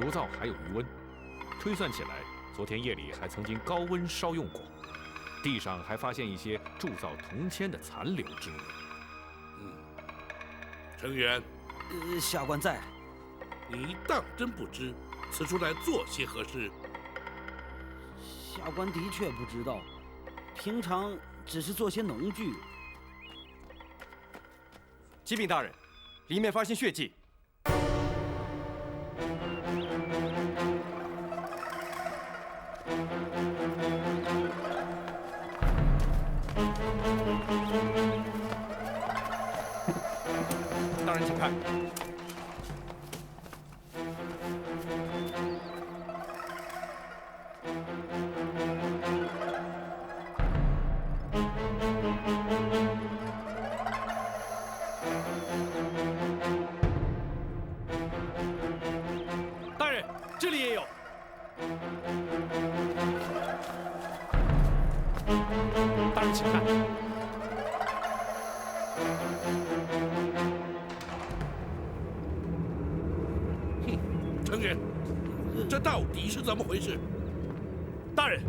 炉灶还有余温，推算起来，昨天夜里还曾经高温烧用过。地上还发现一些铸造铜签的残留之物。成员，下官在。你当真不知此处来做些何事？下官的确不知道，平常只是做些农具。启禀大人，里面发现血迹。大人，请看。大人，这里也有。大人，请看。成员，这到底是怎么回事？大人，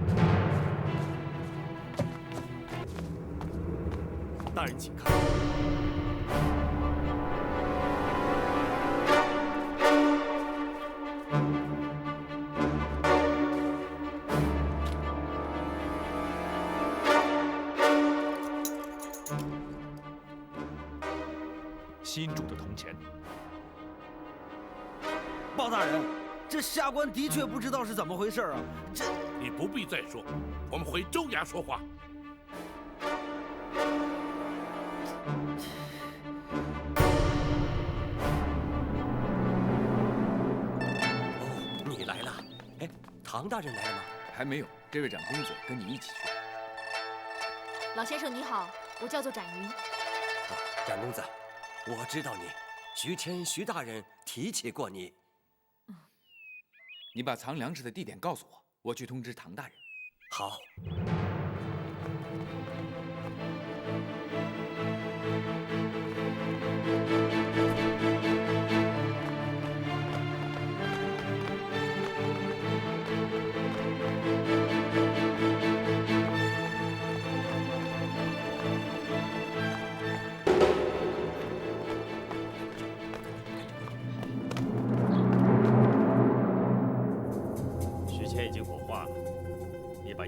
大人请看。新铸的铜钱。包大人，这下官的确不知道是怎么回事啊！这你不必再说，我们回州衙说话。哦，你来了。哎，唐大人来了吗？还没有，这位长公子跟你一起去。老先生你好，我叫做展云。展公子，我知道你，徐大人提起过你。你把藏粮食的地点告诉我，我去通知唐大人。好。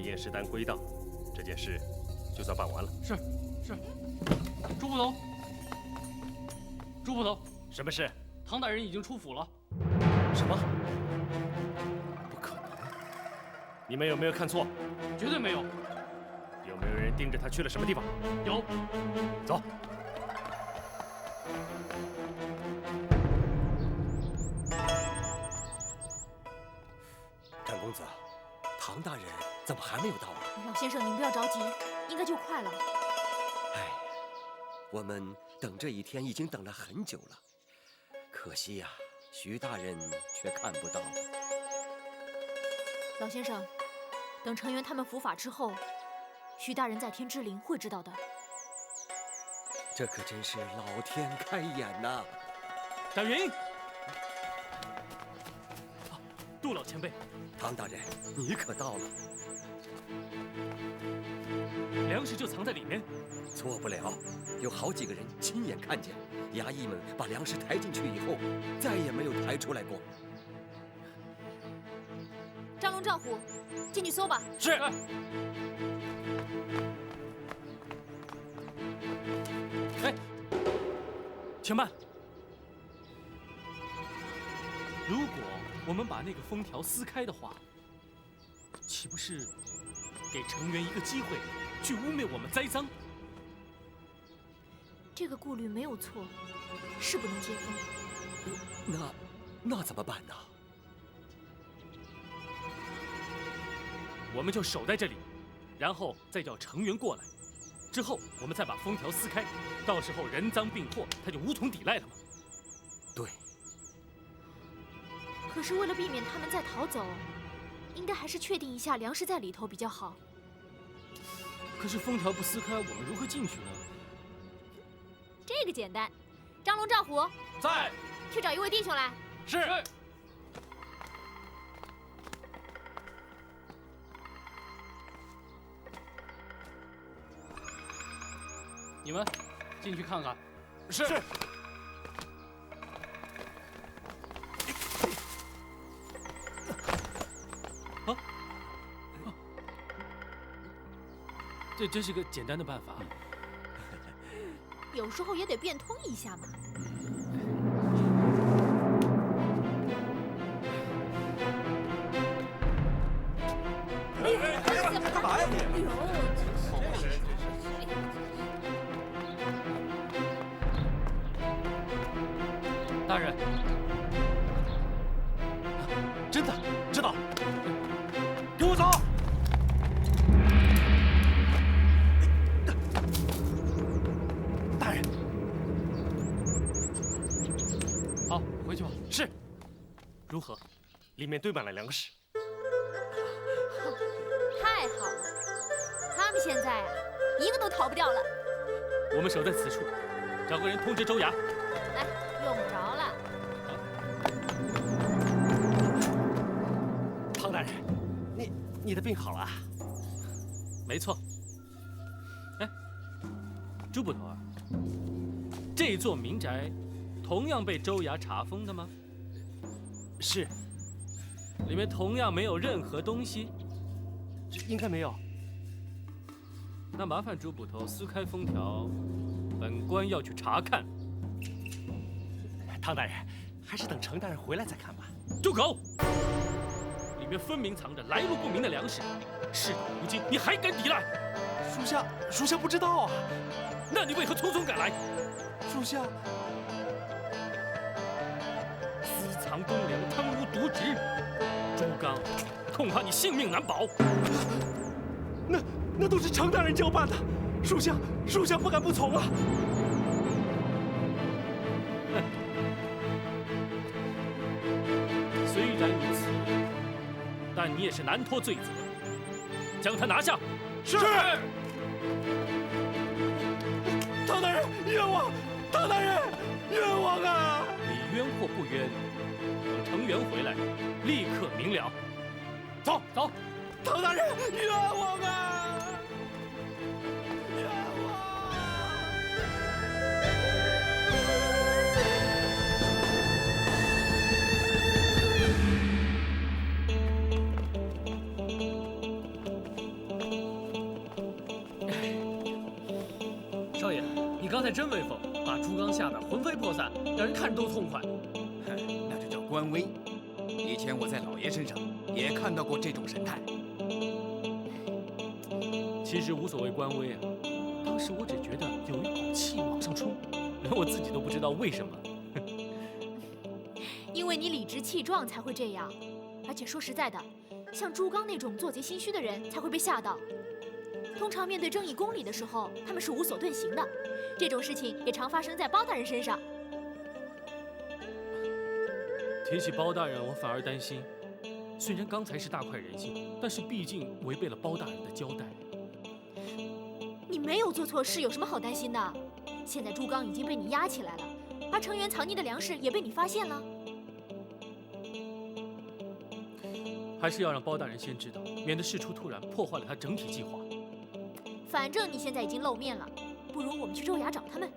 验尸单归档，这件事就算办完了。是。朱捕头，朱捕头，什么事？唐大人已经出府了。什么？不可能！你们有没有看错？绝对没有。有没有人盯着他去了什么地方？有。走。展公子，唐大人怎么还没有到啊？老先生，您不要着急，应该就快了。哎，我们等这一天已经等了很久了，可惜呀，徐大人却看不到。老先生，等成员他们伏法之后，徐大人在天之灵会知道的。这可真是老天开眼呐！展云，杜老前辈，唐大人，你可到了。粮食就藏在里面。错不了，有好几个人亲眼看见，衙役们把粮食抬进去以后，再也没有抬出来过。张龙、赵虎，进去搜吧。是。哎，且慢。如果我们把那个封条撕开的话，岂不是给成员一个机会去污蔑我们栽赃？这个顾虑没有错，是不能接风。那怎么办呢？我们就守在这里，然后再叫成员过来，之后我们再把封条撕开，到时候人赃并获，他就无从抵赖了嘛。对。可是为了避免他们再逃走，应该还是确定一下粮食在里头比较好。可是封条不撕开，我们如何进去呢？这个简单，张龙、赵虎在，去找一位弟兄来。是。你们进去看看。是。这真是个简单的办法。有时候也得变通一下嘛。干嘛呀你？大人，真的，知道了。跟我走。大人，好，回去吧。是。如何？里面堆满了粮食。太好了，他们现在啊，一个都逃不掉了。我们守在此处，找个人通知州衙。哎，用不着了。汤大人，你的病好了？没错。哎，朱捕头啊，这座民宅同样被州衙查封的吗？是。里面同样没有任何东西？应该没有。那麻烦朱捕头撕开封条，本官要去查看。汤大人，还是等程大人回来再看吧。住口！里面分明藏着来路不明的粮食，事到如今你还敢抵赖？属下不知道啊。那你为何匆匆赶来？属下私藏公粮，贪污渎职，朱刚，恐怕你性命难保。那都是程大人交办的，属下不敢不从啊。虽然如此，但你也是难脱罪责，将他拿下。是。汤大人冤枉！汤大人冤枉啊！你冤或不冤，等程元回来，立刻明了。走走。汤大人冤枉啊！少爷，你刚才真威风，把朱刚吓得魂飞魄散，让人看着都痛快。那就叫官威。以前我在老爷身上也看到过这种神态。其实无所谓官威啊，当时我只觉得有一股气往上冲，连我自己都不知道为什么。因为你理直气壮才会这样，而且说实在的，像朱刚那种做贼心虚的人才会被吓到。通常面对正义公理的时候，他们是无所遁形的。这种事情也常发生在包大人身上。提起包大人，我反而担心，虽然刚才是大快人心，但是毕竟违背了包大人的交代。你没有做错事，有什么好担心的？现在朱刚已经被你押起来了，而程元藏匿的粮食也被你发现了。还是要让包大人先知道，免得事出突然，破坏了他整体计划。反正你现在已经露面了，不如我们去州衙找他们。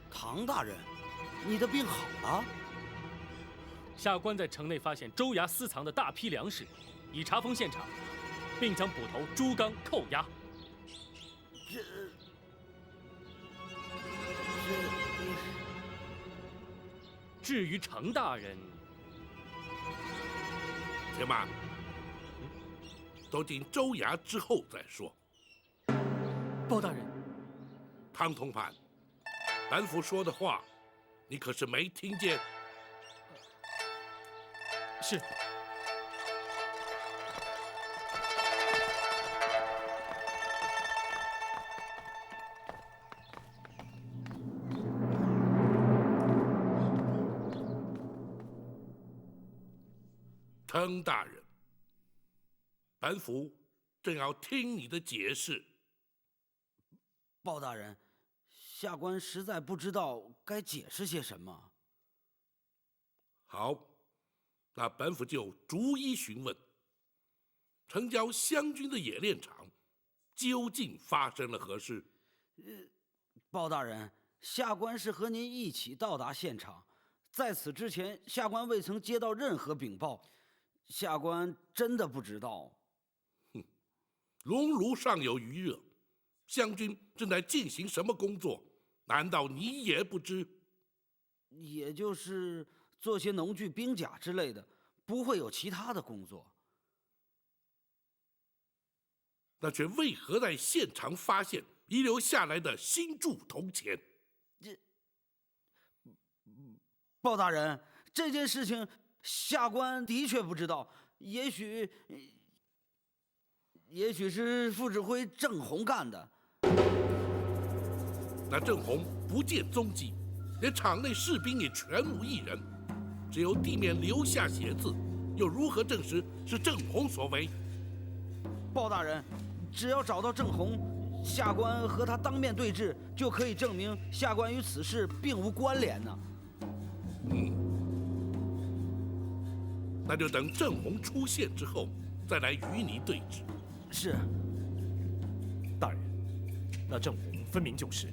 唐大人，你的病好了？下官在城内发现州衙私藏的大批粮食，已查封现场，并将捕头朱刚扣押。至于程大人，且慢，都进州衙之后再说。包大人，汤通判，本府说的话，你可是没听见？是。程大人，本府正要听你的解释。鲍大人，下官实在不知道该解释些什么。好，那本府就逐一询问。城郊湘军的冶炼厂究竟发生了何事？鲍大人，下官是和您一起到达现场，在此之前，下官未曾接到任何禀报，下官真的不知道。熔炉尚有余热，湘军正在进行什么工作？难道你也不知？也就是做些农具、兵甲之类的，不会有其他的工作。那却为何在现场发现遗留下来的新铸铜钱？鲍大人，这件事情下官的确不知道，也许是副指挥郑红干的。那郑红不见踪迹，连场内士兵也全无一人，只有地面留下血渍，又如何证实是郑红所为？鲍大人，只要找到郑红，下官和他当面对质，就可以证明下官与此事并无关联呢。那就等郑红出现之后，再来与你对质。是。大人，那郑红分明就是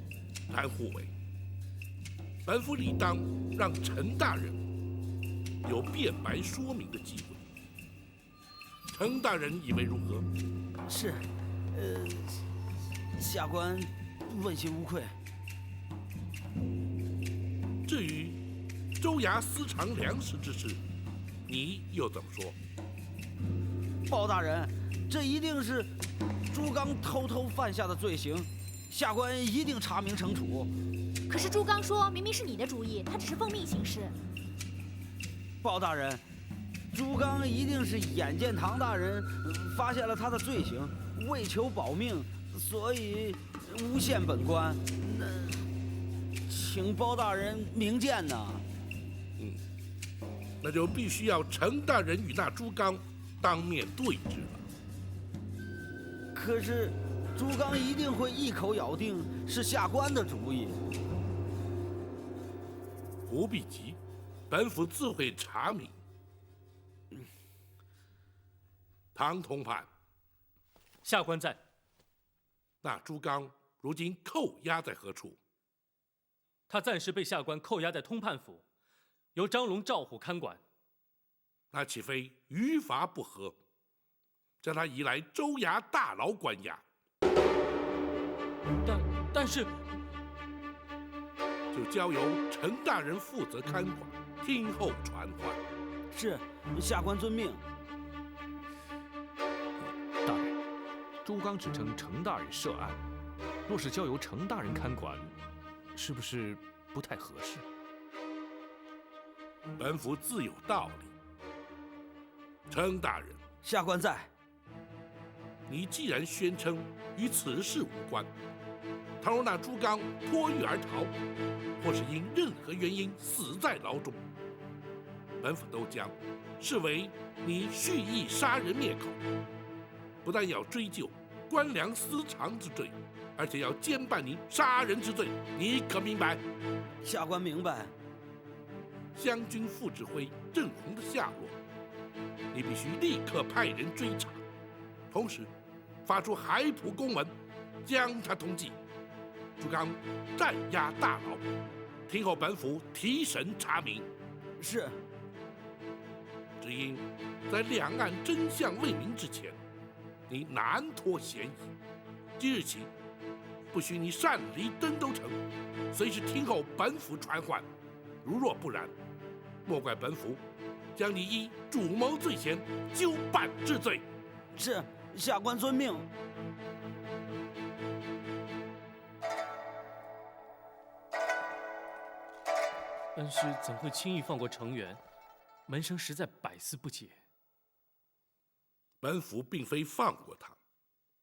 谭护卫，本府理当让陈大人有辩白说明的机会。陈大人以为如何？是，下官问心无愧。至于州衙私藏粮食之事，你又怎么说？鲍大人，这一定是朱刚偷偷犯下的罪行，下官一定查明惩处。可是朱刚说明明是你的主意，他只是奉命行事。鲍大人，朱刚一定是眼见唐大人发现了他的罪行，为求保命，所以诬陷本官。请包大人明鉴呐。那就必须要陈大人与那朱刚当面对质了。可是朱刚一定会一口咬定是下官的主意。不必急，本府自会查明。唐同判，下官在。那朱刚如今扣押在何处？他暂时被下官扣押在通判府，由张龙、赵虎看管。那岂非于法不合？将他移来州衙大牢关押。但是，就交由陈大人负责看管，听候传唤。是，下官遵命。大人，朱刚只称程大人涉案，若是交由程大人看管，是不是不太合适？本府自有道理。程大人，下官在。你既然宣称与此事无关，倘若那朱刚脱狱而逃，或是因任何原因死在牢中，本府都将视为你蓄意杀人灭口，不但要追究官粮私藏之罪，而且要监办您杀人之罪，你可明白？下官明白。湘军副指挥郑红的下落，你必须立刻派人追查，同时发出海浦公文，将他通缉。朱刚暂押大牢，听候本府提审查明。是。只因在两岸真相未明之前，你难脱嫌疑。即日起，不许你擅离登州城，随时听候本府传唤。如若不然，莫怪本府将你依主谋罪嫌纠办治罪。是，下官遵命。恩师怎会轻易放过程元？门生实在百思不解。本府并非放过他，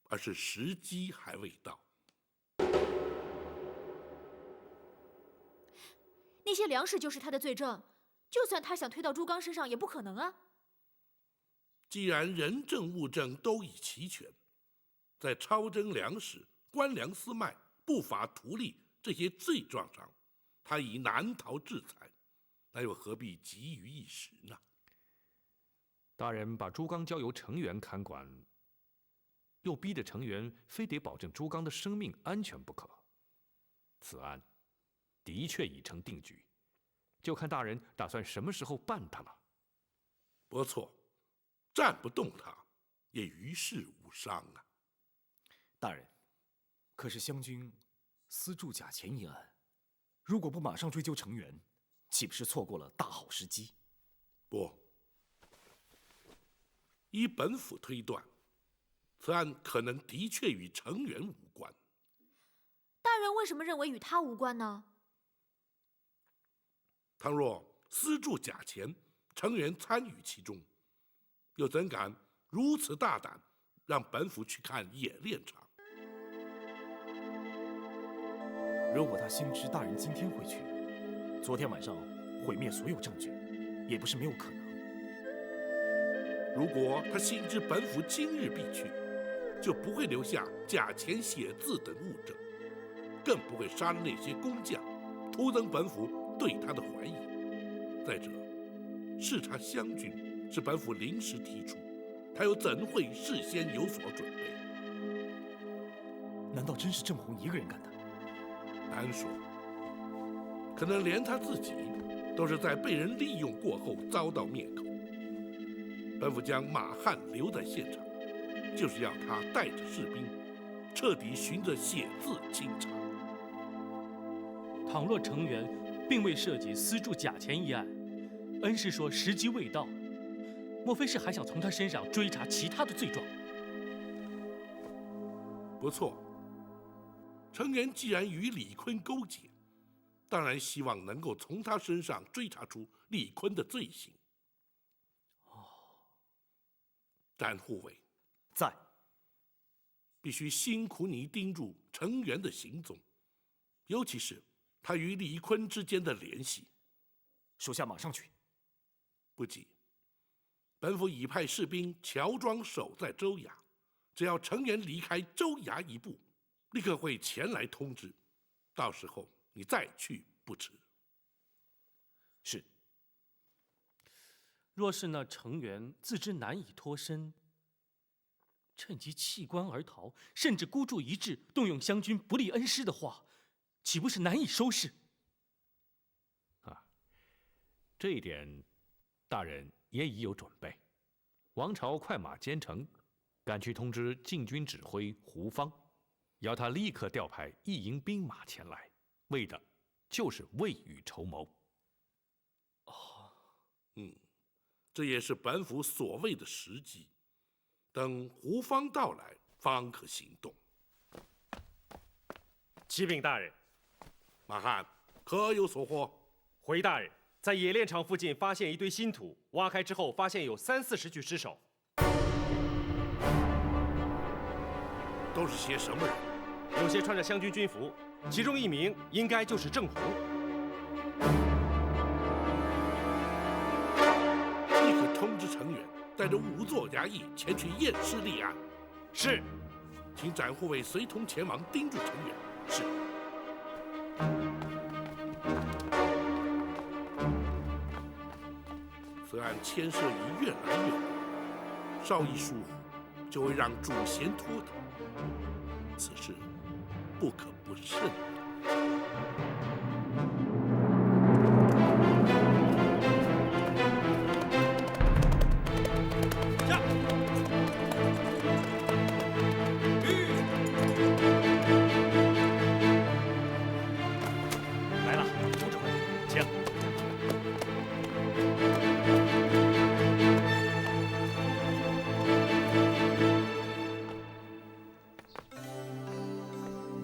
而是时机还未到。那些粮食就是他的罪证，就算他想推到朱刚身上，也不可能啊。既然人证物证都已齐全，在超征粮食、官粮私卖、不法图利这些罪状上，他已难逃制裁，那又何必急于一时呢？大人把朱刚交由程元看管，又逼得程元非得保证朱刚的生命安全不可。此案的确已成定局，就看大人打算什么时候办他了。不错，战不动他，也于事无伤啊。大人，可是湘军私铸假钱一案，如果不马上追究程元，岂不是错过了大好时机？不，依本府推断，此案可能的确与程元无关。大人为什么认为与他无关呢？倘若私铸假钱，程元参与其中，又怎敢如此大胆，让本府去看演练场？如果他心知大人今天会去，昨天晚上毁灭所有证据，也不是没有可能。如果他心知本府今日必去，就不会留下假钱写字等物证，更不会杀了那些工匠，徒增本府对他的怀疑。再者，视察湘军是本府临时提出，他又怎会事先有所准备？难道真是郑红一个人干的？难说，可能连他自己都是在被人利用过后遭到灭口。本府将马汉留在现场，就是要他带着士兵，彻底循着写字清查。倘若程元并未涉及私铸假钱一案，恩师说时机未到，莫非是还想从他身上追查其他的罪状？不错，程元既然与李坤勾结，当然希望能够从他身上追查出李坤的罪行。但护卫在，必须辛苦你盯住程元的行踪，尤其是他与李坤之间的联系。属下马上去。不急，本府已派士兵乔装守在州衙，只要程元离开州衙一步，立刻会前来通知，到时候你再去不迟。是。若是那程元自知难以脱身，趁机弃官而逃，甚至孤注一掷，动用湘军不利恩师的话，岂不是难以收拾？这一点，大人也已有准备。王朝快马兼程，赶去通知禁军指挥胡方，要他立刻调派1营兵马前来，为的就是未雨绸缪。这也是本府所谓的时机。等胡方到来，方可行动。启禀大人，马汉可有所获？回大人，在冶炼厂附近发现一堆新土，挖开之后发现有30-40具尸首。都是些什么人？有些穿着湘军军服，其中一名应该就是郑红。立刻通知程元，带着5座衙役前去验尸立案。是。请展护卫随同前往盯住程元。是。此案牵涉已越来越大，稍一疏忽，就会让主嫌脱逃。此事不可不慎。来了，胡指挥，请。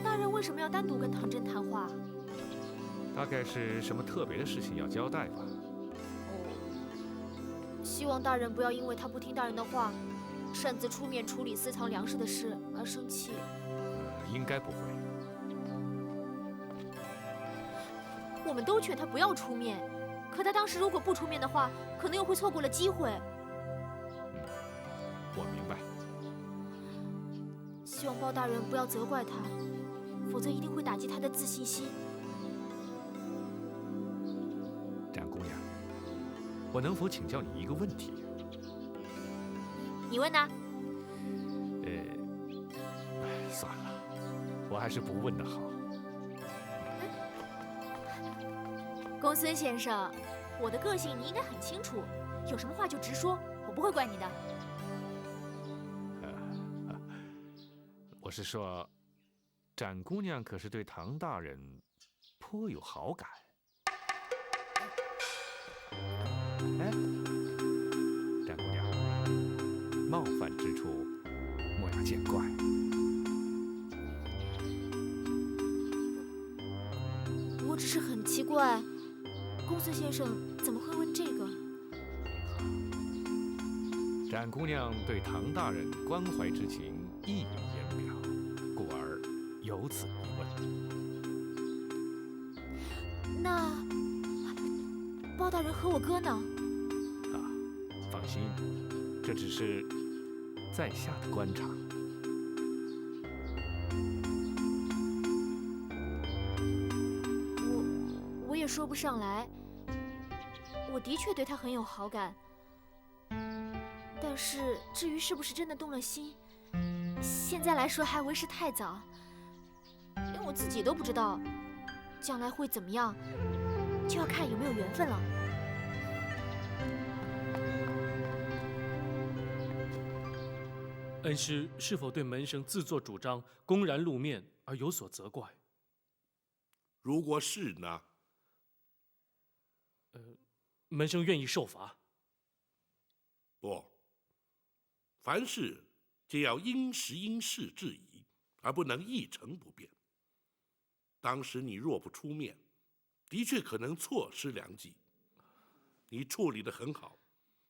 大人为什么要单独跟唐真谈话？大概是什么特别的事情要交代吧。希望大人不要因为他不听大人的话，擅自出面处理私藏粮食的事而生气。应该不会。我们都劝他不要出面，可他当时如果不出面的话，可能又会错过了机会。希望包大人不要责怪他，否则一定会打击他的自信心。展姑娘，我能否请教你一个问题？你问呢？算了，我还是不问的好。公孙先生，我的个性你应该很清楚，有什么话就直说，我不会怪你的。我是说，展姑娘可是对唐大人颇有好感。哎，展姑娘，冒犯之处莫要见怪。我只是很奇怪，公孙先生怎么会问这个？展姑娘对唐大人关怀之情溢于言表，故而有此一问。那包大人和我哥呢？放心，这只是在下的观察。我也说不上来。我的确对他很有好感，但是至于是不是真的动了心，现在来说还为时太早，连我自己都不知道将来会怎么样，就要看有没有缘分了。恩师是否对门生自作主张、公然露面而有所责怪？如果是呢？门生愿意受罚。不，凡事皆要因时因势制宜，而不能一成不变。当时你若不出面，的确可能错失良机。你处理得很好，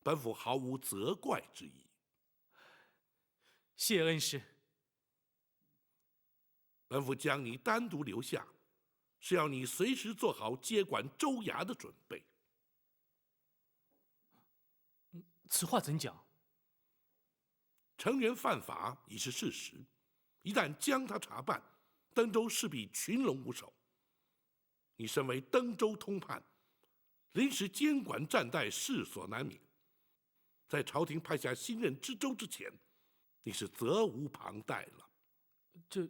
本府毫无责怪之意。谢恩师。本府将你单独留下，是要你随时做好接管州衙的准备。此话怎讲？成员犯法已是事实，一旦将他查办，登州势必群龙无首。你身为登州通判，临时监管战代势所难免。在朝廷派下新任知州之前，你是责无旁贷了。这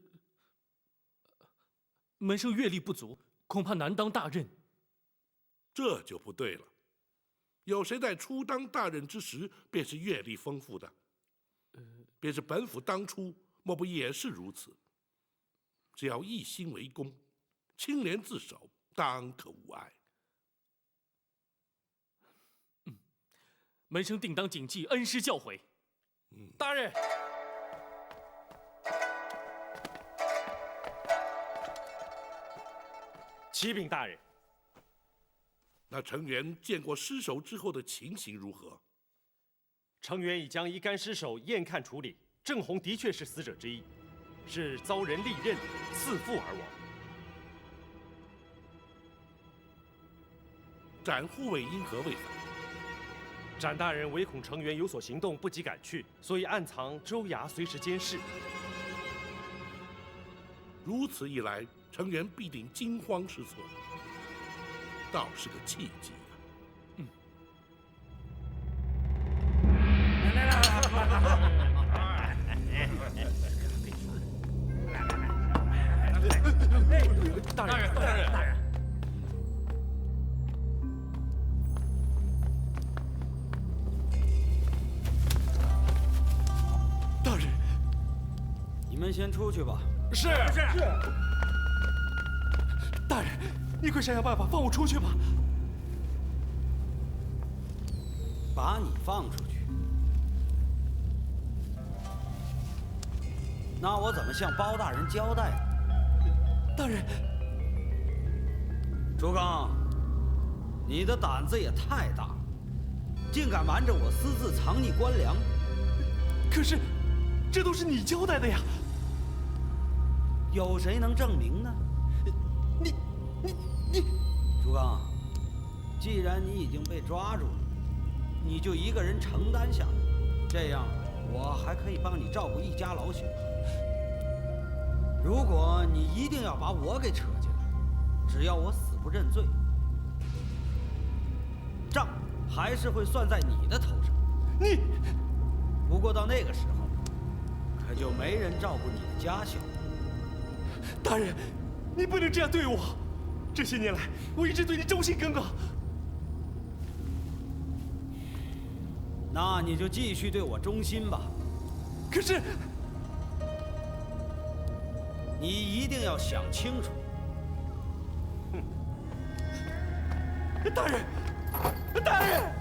门生阅历不足，恐怕难当大任。这就不对了。有谁在初当大任之时便是阅历丰富的？便是本府当初，莫不也是如此？只要一心为公，清廉自守，当可无碍。门生定当谨记恩师教诲。大人，启禀大人。那成员见过尸首之后的情形如何？成员已将一干尸首验看处理，郑红的确是死者之一，是遭人利刃刺腹而亡。展护卫因何未返？展大人唯恐成员有所行动，不及赶去，所以暗藏州衙，随时监视。如此一来，成员必定惊慌失措，倒是个契机啊！大人，大人，你们先出去吧。是。大人，你快想想办法放我出去吧。把你放出去，那我怎么向包大人交代呢？大人，朱刚，你的胆子也太大了，竟敢瞒着我私自藏匿官粮。可是，这都是你交代的呀。有谁能证明呢？你，朱刚，既然你已经被抓住了，你就一个人承担下来，这样我还可以帮你照顾一家老小。如果你一定要把我给扯进来，只要我死不认罪，账还是会算在你的头上。你，不过到那个时候，可就没人照顾你的家小。大人，你不能这样对我。这些年来，我一直对你忠心耿耿。那你就继续对我忠心吧。可是，你一定要想清楚。大人，大人！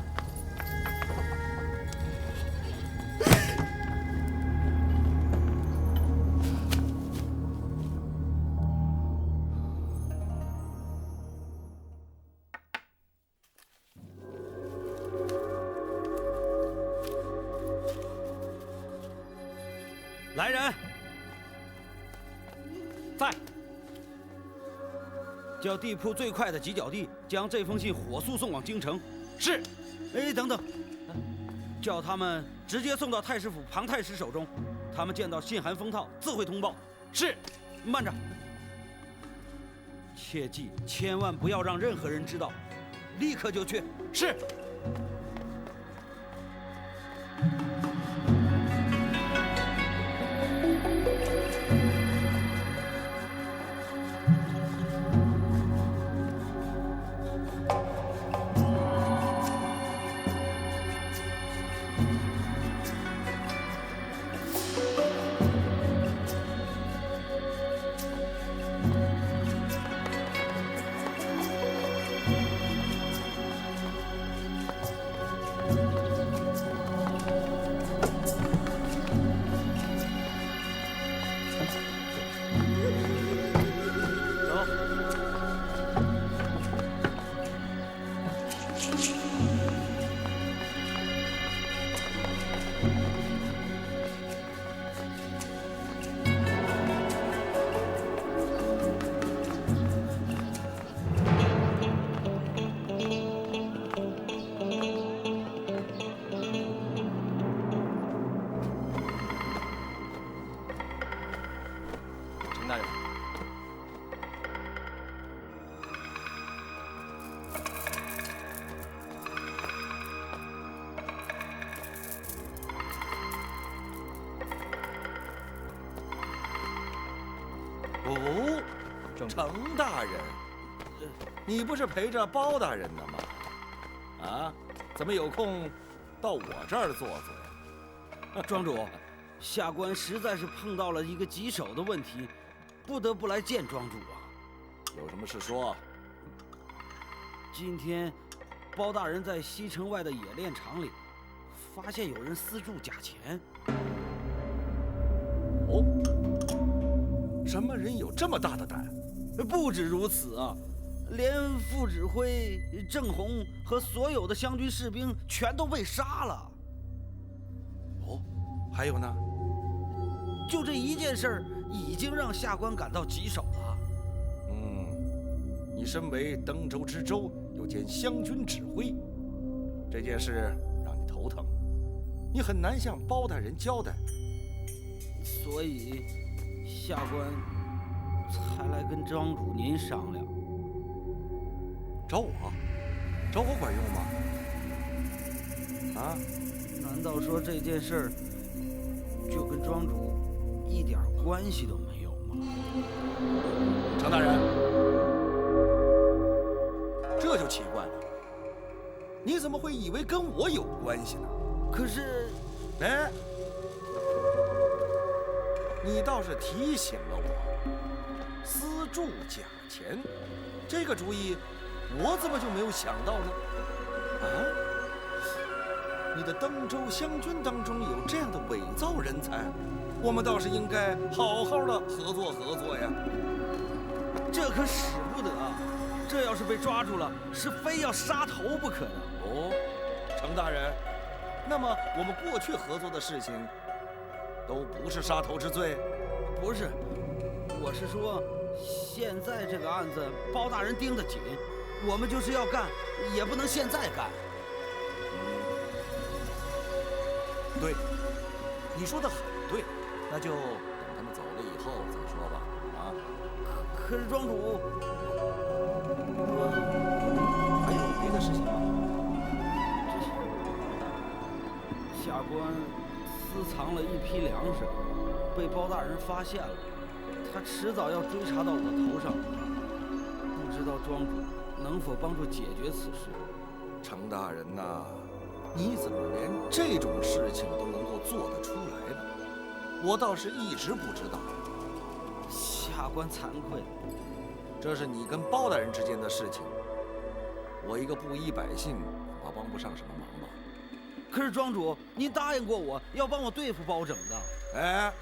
来人，在。叫地铺最快的几脚地将这封信火速送往京城。是。哎，等等，叫他们直接送到太师府庞太师手中。他们见到信函封套，自会通报。是。慢着，切记千万不要让任何人知道，立刻就去。是。陈大人，哦，程大人，你不是陪着包大人呢吗？啊，怎么有空到我这儿坐坐呀？庄主，下官实在是碰到了一个棘手的问题，不得不来见庄主啊。有什么事说？今天，包大人在西城外的冶炼厂里，发现有人私铸假钱。哦，什么人有这么大的胆？不止如此啊，连副指挥郑红和所有的湘军士兵全都被杀了。哦，还有呢？就这一件事儿，已经让下官感到棘手了。你身为登州知州，又兼湘军指挥，这件事让你头疼，你很难向包大人交代。所以，下官才来跟庄主您商量。找我？找我管用吗？啊？难道说这件事儿就跟庄主一点关系都没有吗？程大人，这就奇怪了，你怎么会以为跟我有关系呢？可是，哎，你倒是提醒了我，私铸假钱，这个主意我怎么就没有想到呢？啊？你的登州湘军当中有这样的伪造人才，我们倒是应该好好的合作呀。这可使不得啊！这要是被抓住了，是非要杀头不可的。哦，程大人，那么我们过去合作的事情，都不是杀头之罪？不是，我是说，现在这个案子包大人盯得紧，我们就是要干，也不能现在干。对，你说的很对，那就等他们走了以后再说吧。可是庄主，还有别的事情吗？下官私藏了一批粮食，被包大人发现了，他迟早要追查到我头上。不知道庄主能否帮助解决此事？程大人呐，你怎么连这种事情都能够做得出来呢？我倒是一直不知道。下官惭愧。这是你跟包大人之间的事情，我一个布衣百姓恐怕帮不上什么忙吧。可是庄主，您答应过我要帮我对付包拯的。哎，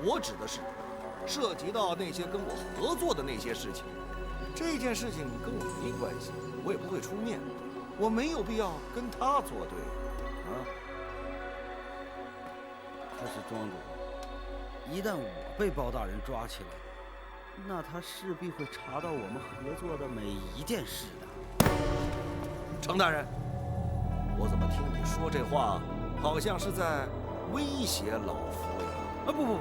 我指的是涉及到那些跟我合作的那些事情。这件事情跟我没关系，我也不会出面，我没有必要跟他作对啊。可是庄主，一旦我被包大人抓起来，那他势必会查到我们合作的每一件事的。程大人，我怎么听你说这话，好像是在威胁老夫呀？啊，不，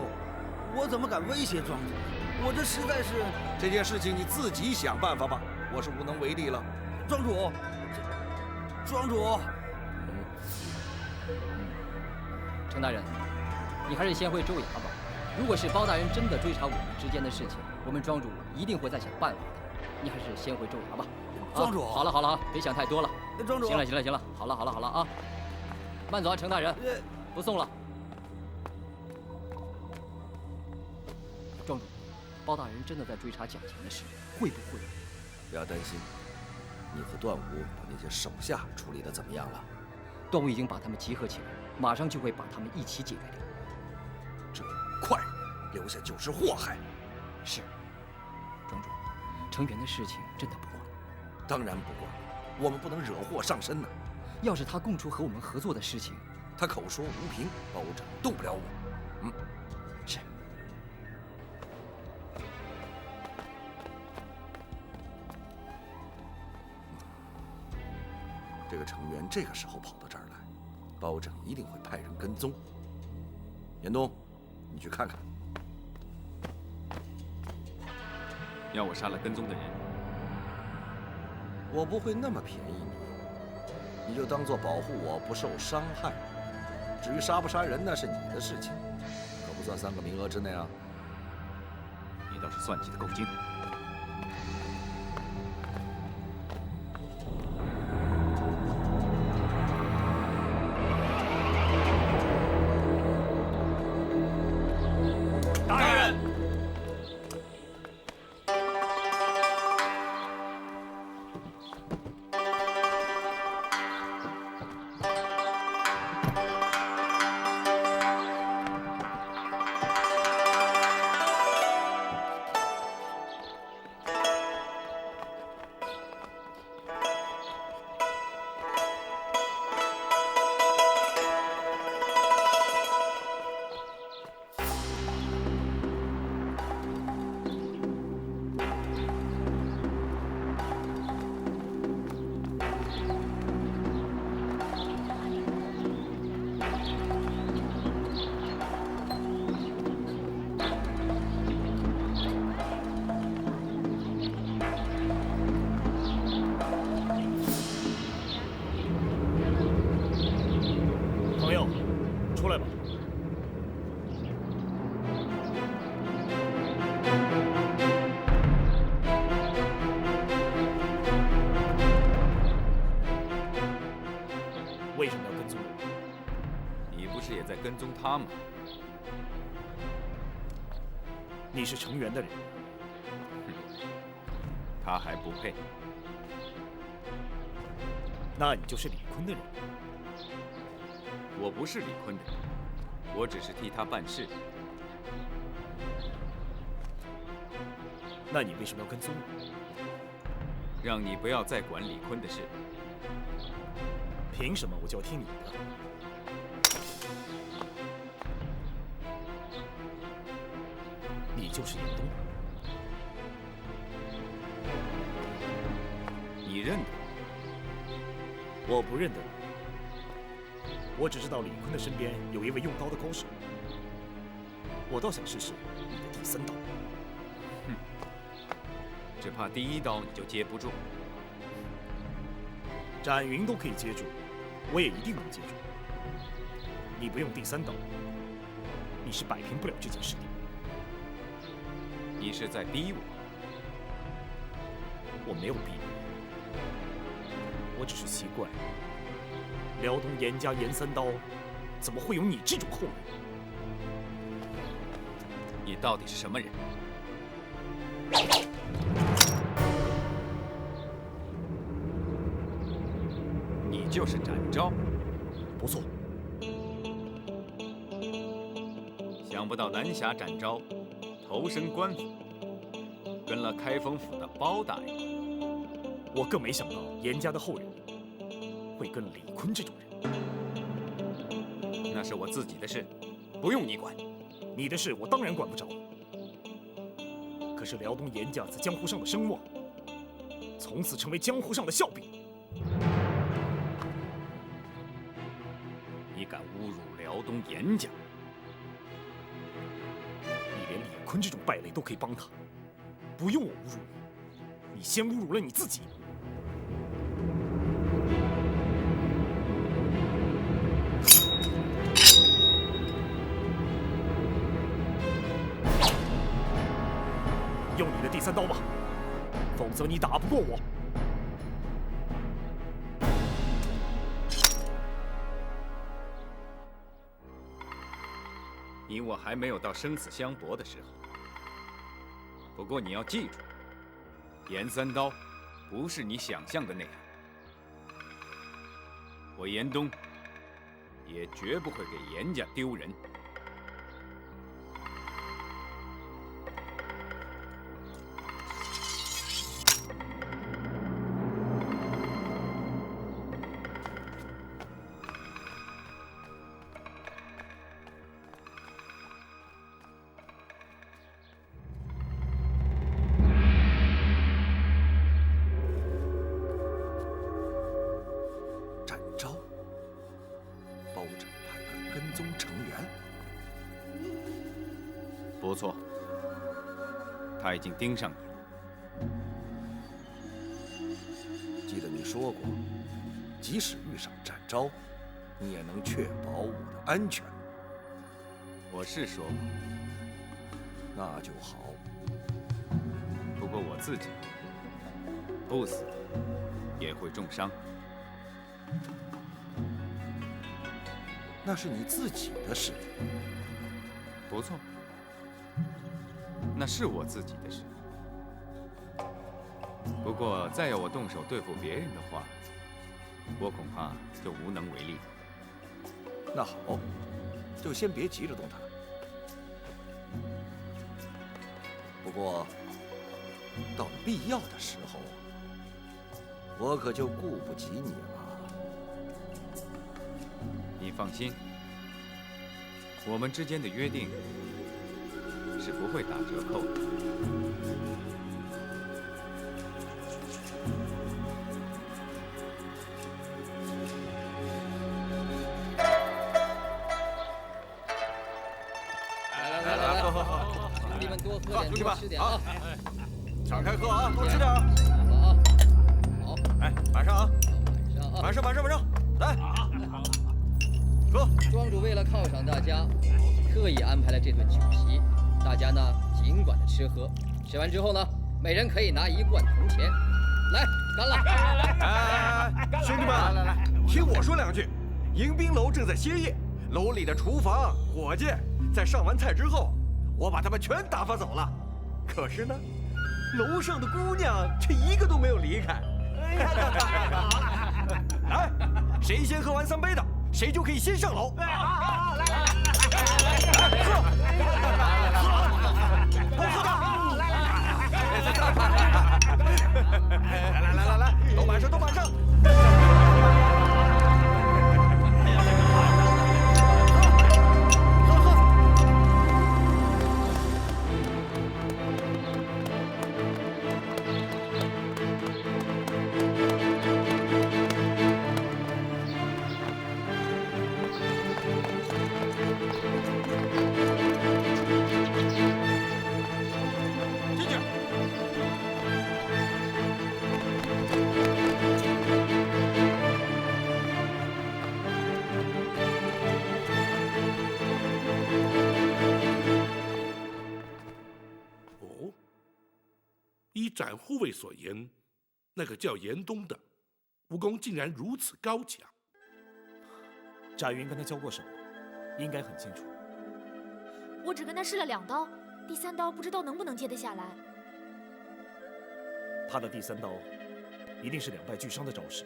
我怎么敢威胁庄主？我这实在是……这件事情你自己想办法吧，我是无能为力了。庄主，庄主，程大人，你还是先回州衙吧。如果是包大人真的追查我们之间的事情，我们庄主一定会再想办法的。你还是先回州衙吧。庄主，好了，别想太多了。庄主，行了，好了啊，慢走啊，程大人，不送了。庄主，包大人真的在追查贾钱的事，会不会？不要担心，你和段武把那些手下处理得怎么样了？段武已经把他们集合起来，马上就会把他们一起解决掉。这么快，留下就是祸害。是，庄主，程元的事情真的不管。当然不管，我们不能惹祸上身呐。要是他供出和我们合作的事情，他口说无凭，包拯动不了我。是。这个程元这个时候跑到这儿来，包拯一定会派人跟踪。严冬，你去看看。要我杀了跟踪的人？我不会那么便宜你，你就当做保护我不受伤害。至于杀不杀人，那是你的事情，可不算3个名额之内啊。你倒是算计得够精。出来吧。为什么要跟踪我？你不是也在跟踪他吗？你是程元的人，他还不配。那你就是李坤的人。我不是李坤的人，我只是替他办事。那你为什么要跟踪我？让你不要再管李坤的事。凭什么我就要听你的？你就是严冬。你认得？我不认得你。我只知道李坤的身边有一位用刀的高手。我倒想试试你的第3刀。只怕第一刀你就接不住。展云都可以接住，我也一定能接住。你不用第3刀，你是摆平不了这件事的。你是在逼我？我没有逼你，我只是奇怪，辽东严家严三刀，怎么会有你这种后人？你到底是什么人？你就是展昭。不错。想不到南侠展昭投身官府，跟了开封府的包大人。我更没想到严家的后人会跟李坤这种人。那是我自己的事，不用你管。你的事我当然管不着。可是辽东严家在江湖上的声望，从此成为江湖上的笑柄。你敢侮辱辽东严家？你连李坤这种败类都可以帮他，不用我侮辱你，你先侮辱了你自己。用你的第3刀吧，否则你打不过我。你我还没有到生死相搏的时候。不过你要记住，严三刀不是你想象的那样。我严冬也绝不会给严家丢人。不错，他已经盯上你了。记得你说过，即使遇上展昭，你也能确保我的安全。我是说过，那就好。不过我自己不死也会重伤。那是你自己的事。不错。那是我自己的事。不过再要我动手对付别人的话，我恐怕就无能为力。那好，就先别急着动他。不过到了必要的时候，我可就顾不及你了。你放心，我们之间的约定是不会打折扣的。来，喝，兄弟们多喝点，多吃点啊！敞开喝啊，多吃点。好，哎，马上啊，马上，来，喝。庄主为了犒赏大家，特意安排了这顿酒席，大家呢尽管的吃喝，吃完之后呢，每人可以拿1贯铜钱。来，干了！哎，兄弟们，来，听我说2句。迎宾楼正在歇业，楼里的厨房、伙计在上完菜之后，我把他们全打发走了。可是呢，楼上的姑娘却一个都没有离开。哎呀，太好了！来，谁先喝完3杯的，谁就可以先上楼。好，来，来，都满上，都满上。依展护卫所言，那个叫严冬的武功竟然如此高强。翟云跟他交过手，应该很清楚。我只跟他试了2刀，第3刀不知道能不能接得下来。他的第3刀一定是2败俱伤的招式，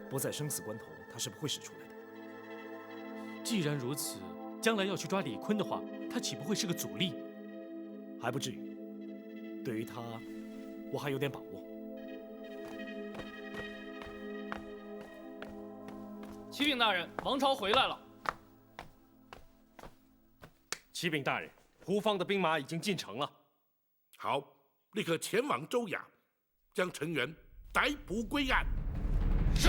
不在生死关头，他是不会使出来的。既然如此，将来要去抓李坤的话，他岂不会是个阻力？还不至于。对于他，我还有点把握。启禀大人，王朝回来了。启禀大人，胡方的兵马已经进城了。好，立刻前往州衙，将成员逮捕归案。是。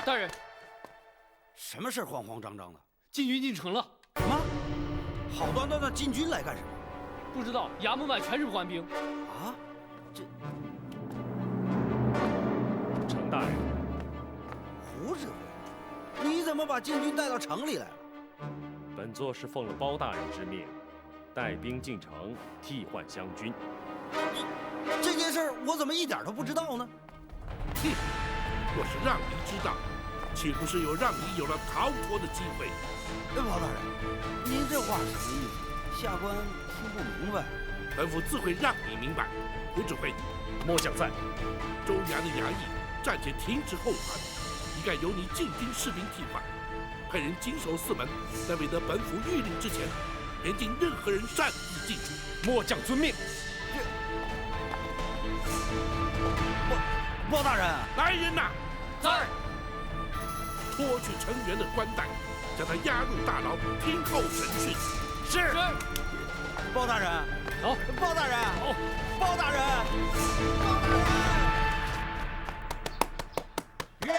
大人，什么事慌慌张张的？禁军进城了。什么？好端端的禁军来干什么？不知道，衙门外全是官兵。啊？这……程大人，胡指挥，你怎么把禁军带到城里来了？本座是奉了包大人之命，带兵进城替换湘军。这件事我怎么一点都不知道呢？哼！若是让你知道，岂不是有让你有了逃脱的机会？包大人，您这话什么意思？下官听不明白。本府自会让你明白。胡指挥，末将在。州衙的衙役暂且停止后传，一概由你禁军士兵替换，派人紧守4门，在未得本府谕令之前，严禁任何人擅自进出。末将遵命。包大人，来人呐！在。脱去成员的冠带，将他押入大牢，听候审讯。是。包大人，走。包大人，走。包大人，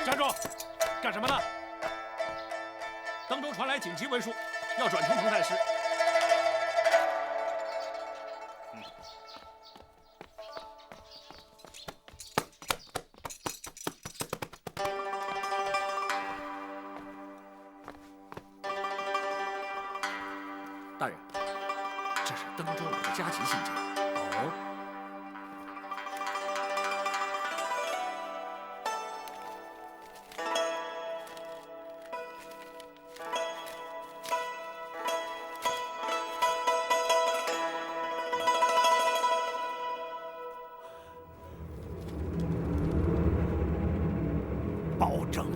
站住！干什么呢？登州传来紧急文书，要转通彭太师。大人，这是登州来的加急信件。哦。保证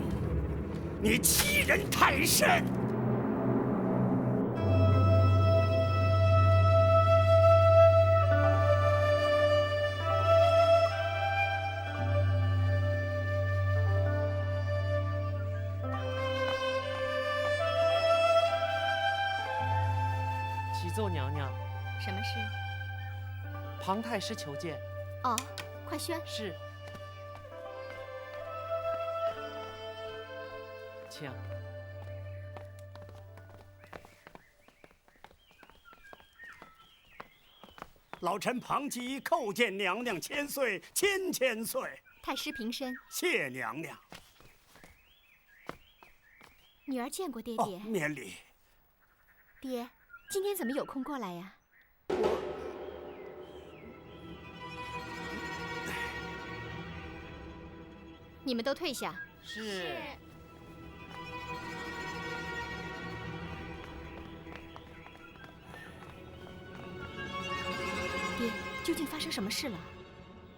你欺人太甚！启奏娘娘，什么事？庞太师求见。哦，快宣。是。请。老臣庞吉叩见娘娘千岁，千岁。太师平身。谢娘娘。女儿见过爹爹。免礼。爹，今天怎么有空过来呀？你们都退下。是。爹，究竟发生什么事了？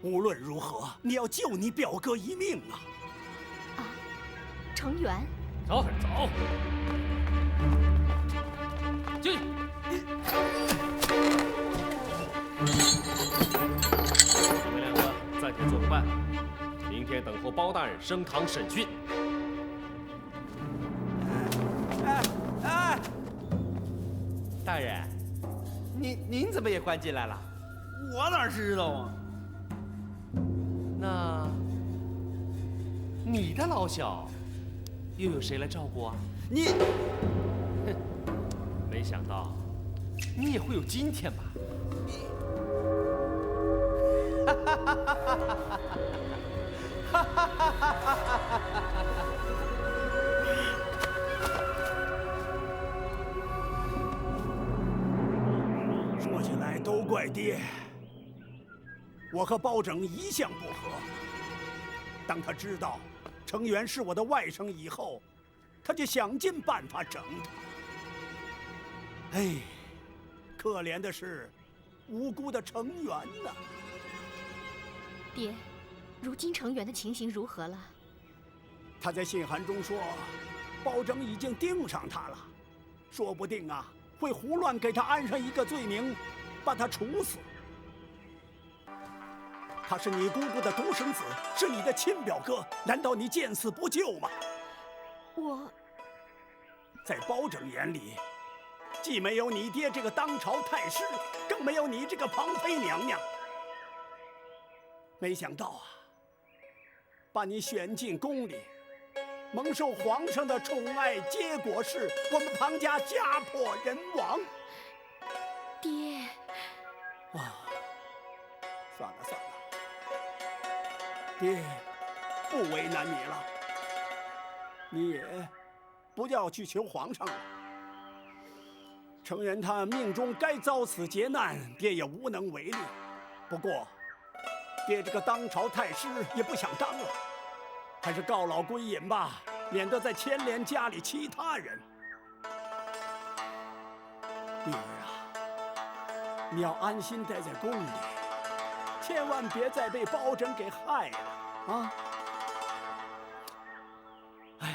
无论如何，你要救你表哥一命啊！啊，成员。走，走。进。你们2个暂且做个伴，明天等候包大人升堂审讯。哎，大人，您怎么也关进来了？我哪知道啊？那你的老小又有谁来照顾啊？你，没想到你也会有今天吧？说起来都怪爹，我和包拯一向不和。当他知道程元是我的外甥以后，他就想尽办法整他。哎，可怜的是无辜的程元呐。爹，如今程元的情形如何了？他在信函中说，包拯已经盯上他了，说不定啊会胡乱给他安上一个罪名，把他处死。他是你姑姑的独生子，是你的亲表哥，难道你见死不救吗？我在包拯眼里，既没有你爹这个当朝太师，更没有你这个庞妃娘娘。没想到啊，把你选进宫里，蒙受皇上的宠爱，结果是我们庞家家破人亡。爹，啊，算了算了，爹不为难你了，你也不要去求皇上了。程元他命中该遭此劫难，爹也无能为力。不过，爹这个当朝太师也不想当了，还是告老归隐吧，免得再牵连家里其他人。女儿啊，你要安心待在宫里，千万别再被包拯给害了啊！哎，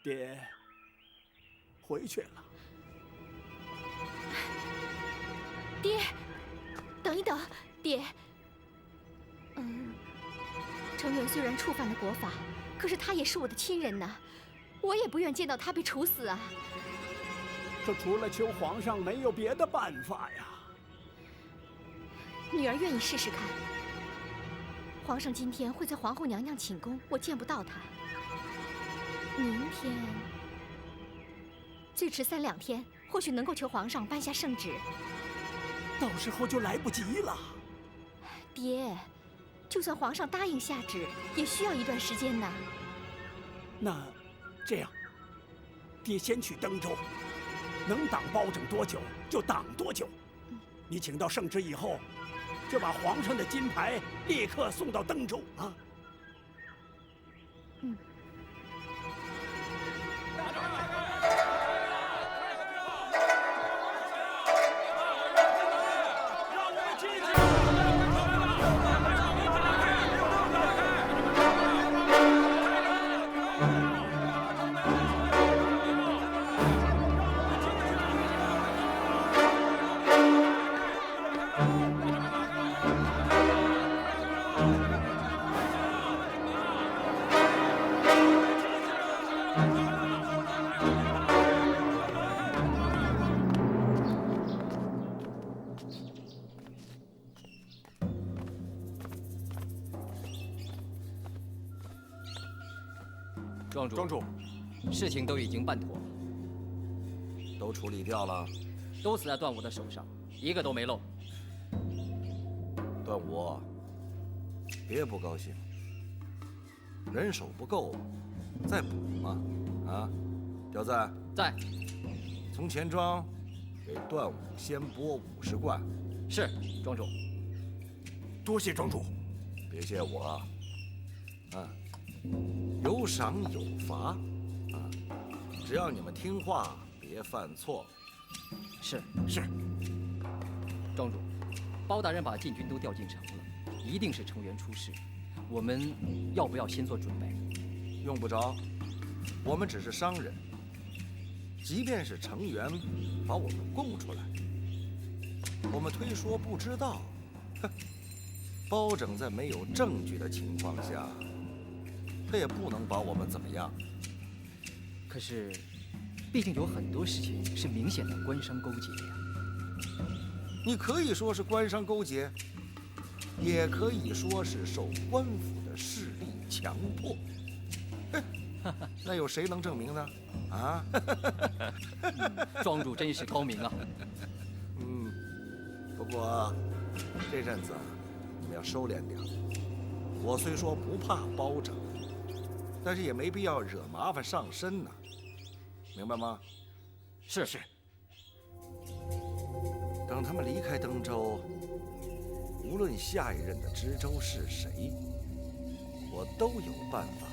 爹回去了。爹，等一等，爹。程元虽然触犯了国法，可是他也是我的亲人呐，我也不愿见到他被处死啊。这除了求皇上，没有别的办法呀。女儿愿意试试看。皇上今天会在皇后娘娘寝宫，我见不到他。明天，最迟3-2天，或许能够求皇上颁下圣旨。到时候就来不及了。爹，就算皇上答应下旨，也需要一段时间呢。那这样，爹先去登州，能挡包拯多久就挡多久。你请到圣旨以后，就把皇上的金牌立刻送到登州啊。庄主，事情都已经办妥了，都处理掉了，都死在段武的手上，一个都没漏。段武，别不高兴，人手不够，再补嘛。啊，刁赞在。从钱庄给段武先拨50贯。是，庄主。多谢庄主。别谢我啊。有赏有罚，啊，只要你们听话，别犯错。是。庄主，包大人把禁军都调进城了，一定是程元出事。我们要不要先做准备？用不着，我们只是商人。即便是程元把我们供出来，我们推说不知道。哼，包拯在没有证据的情况下，他也不能把我们怎么样。可是，毕竟有很多事情是明显的官商勾结呀。你可以说是官商勾结，也可以说是受官府的势力强迫。那有谁能证明呢？啊？庄主真是高明啊！不过这阵子你们要收敛点。我虽说不怕包拯，但是也没必要惹麻烦上身呐，明白吗？是。等他们离开登州，无论下一任的知州是谁，我都有办法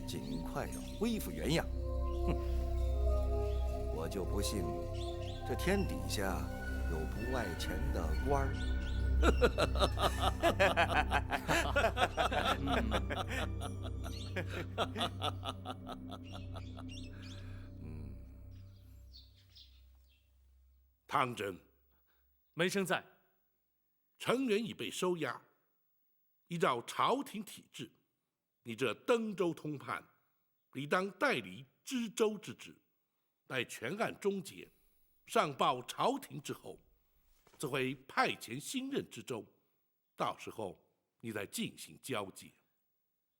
尽快的恢复原样。哼，我就不信这天底下有不爱钱的官儿。汤真，门生在。成员已被收押，依照朝廷体制，你这登州通判，理当代理知州之职，待全案终结，上报朝廷之后，则会派遣新任知州，到时候你再进行交接。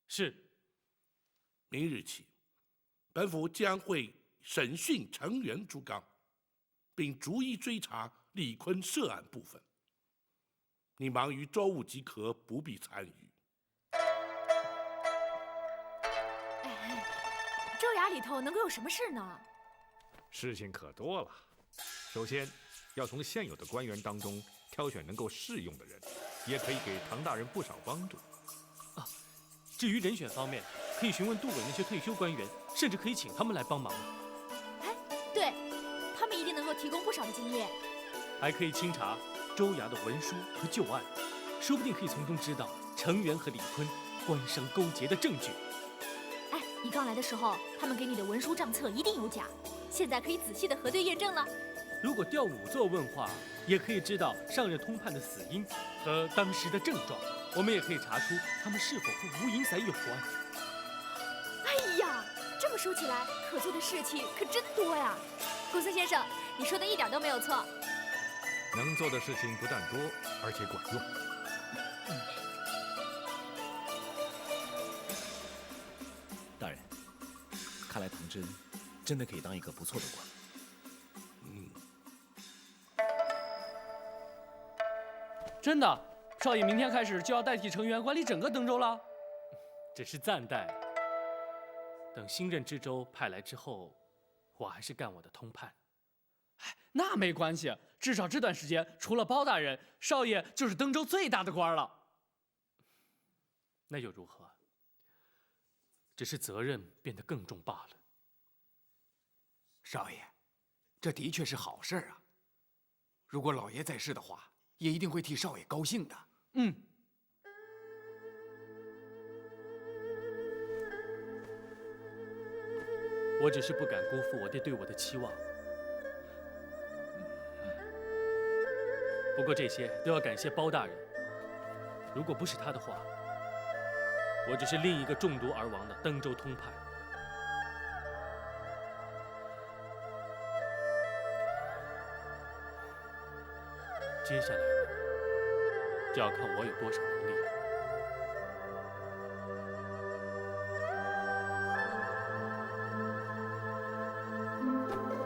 是。明日起，本府将会审讯成员朱刚，并逐一追查李坤涉案部分。你忙于州务即可，不必参与。州衙里头能够有什么事呢？事情可多了。首先，要从现有的官员当中挑选能够适用的人，也可以给唐大人不少帮助。啊，至于人选方面，可以询问杜委那些退休官员，甚至可以请他们来帮忙。哎，对，他们一定能够提供不少的经验。还可以清查州衙的文书和旧案，说不定可以从中知道成员和李坤官商勾结的证据。哎，你刚来的时候，他们给你的文书账册一定有假，现在可以仔细的核对验证了。如果调仵作问话，也可以知道上任通判的死因和当时的症状。我们也可以查出他们是否和吴银仔有关。哎呀，这么说起来，可做的事情可真多呀！公孙先生，你说的一点都没有错。能做的事情不但多，而且管用。大人，看来唐真真的可以当一个不错的官。真的，少爷明天开始就要代替成员管理整个登州了。只是暂代，等新任知州派来之后，我还是干我的通判。那没关系，至少这段时间，除了包大人，少爷就是登州最大的官了。那又如何？只是责任变得更重罢了。少爷，这的确是好事啊。如果老爷在世的话，也一定会替少爷高兴的。我只是不敢辜负我爹对我的期望。不过这些都要感谢包大人，如果不是他的话，我只是另一个中毒而亡的登州通判。接下来呢，就要看我有多少能力了。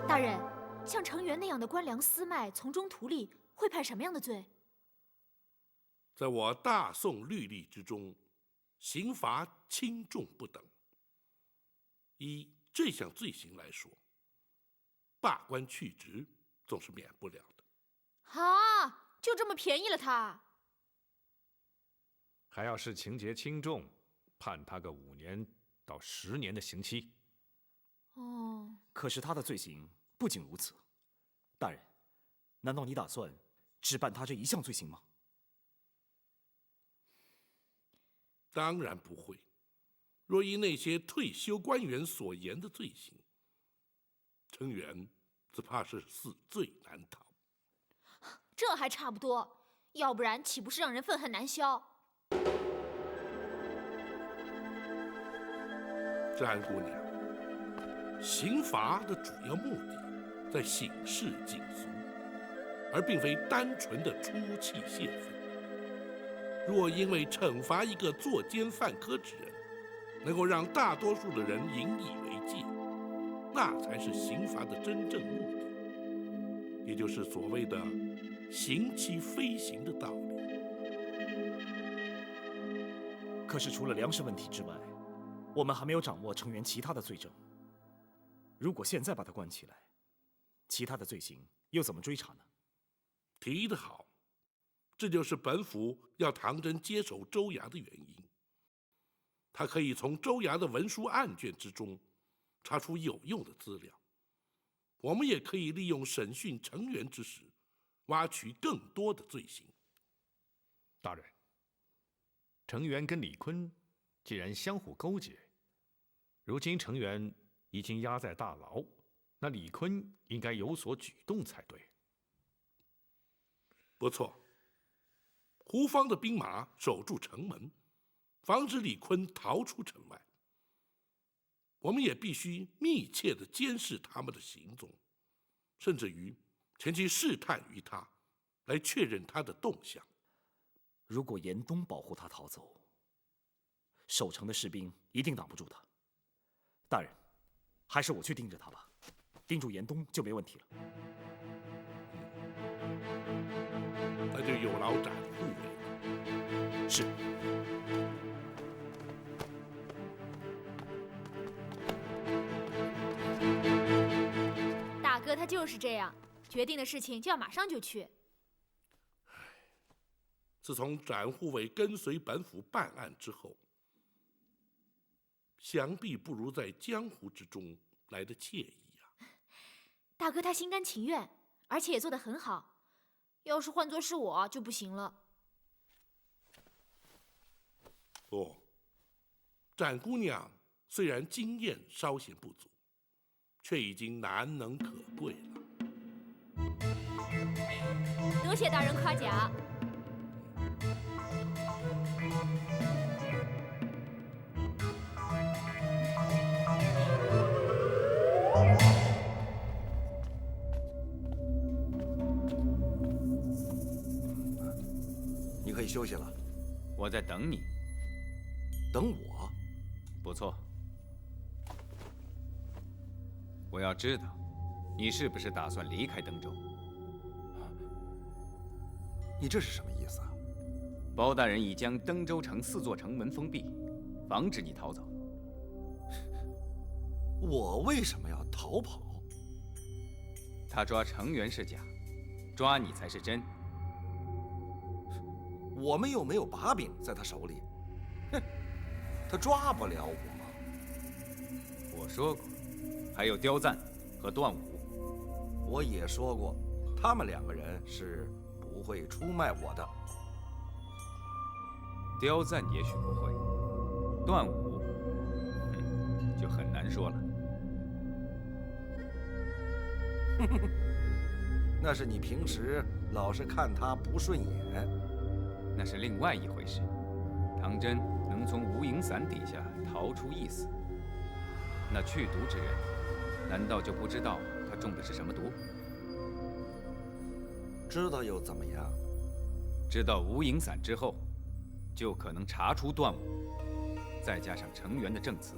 大人，像程元那样的官僚私卖、从中图利，会判什么样的罪？在我大宋律例之中，刑罚轻重不等。依这项罪行来说，罢官去职总是免不了的。啊，就这么便宜了他？还要是情节轻重，判他个5年到10年的刑期。哦，可是他的罪行不仅如此，大人，难道你打算只办他这一项罪行吗？当然不会。若依那些退休官员所言的罪行，程元只怕是死罪难逃。这还差不多，要不然岂不是让人愤恨难消？詹姑娘，刑罚的主要目的在醒世警俗，而并非单纯的出气泄愤。若因为惩罚一个作奸犯科之人，能够让大多数的人引以为戒，那才是刑罚的真正目的，也就是所谓的刑期非刑的道理。可是除了粮食问题之外，我们还没有掌握成员其他的罪证。如果现在把他关起来，其他的罪行又怎么追查呢？提得好，这就是本府要唐真接手州衙的原因。他可以从州衙的文书案卷之中查出有用的资料，我们也可以利用审讯成员之时，挖取更多的罪行。大人，成员跟李坤既然相互勾结，如今成员已经押在大牢，那李坤应该有所举动才对。不错，胡方的兵马守住城门，防止李坤逃出城外。我们也必须密切地监视他们的行踪，甚至于前去试探于他，来确认他的动向。如果严冬保护他逃走，守城的士兵一定挡不住他。大人，还是我去盯着他吧，盯住严冬就没问题了。那就有劳展护卫。是。大哥他就是这样，决定的事情就要马上就去。自从展护卫跟随本府办案之后，想必不如在江湖之中来得惬意啊。大哥他心甘情愿，而且也做得很好。要是换作是我就不行了。不，展姑娘虽然经验稍显不足，却已经难能可贵了。多谢大人夸奖。你可以休息了。我在等你。等我？不错。我要知道，你是不是打算离开登州？你这是什么意思啊？包大人已将登州城4座城门封闭，防止你逃走。我为什么要逃跑？他抓成员是假，抓你才是真。我们又没有把柄在他手里，哼，他抓不了我。我说过，还有刁赞和段武。我也说过，他们2个人是不会出卖我的。刁赞也许不会，段武，就很难说了。那是你平时老是看他不顺眼，那是另外一回事。唐真能从无影伞底下逃出一死，那去毒之人，难道就不知道他中的是什么毒？知道又怎么样？知道无影伞之后，就可能查出段武，再加上成员的证词，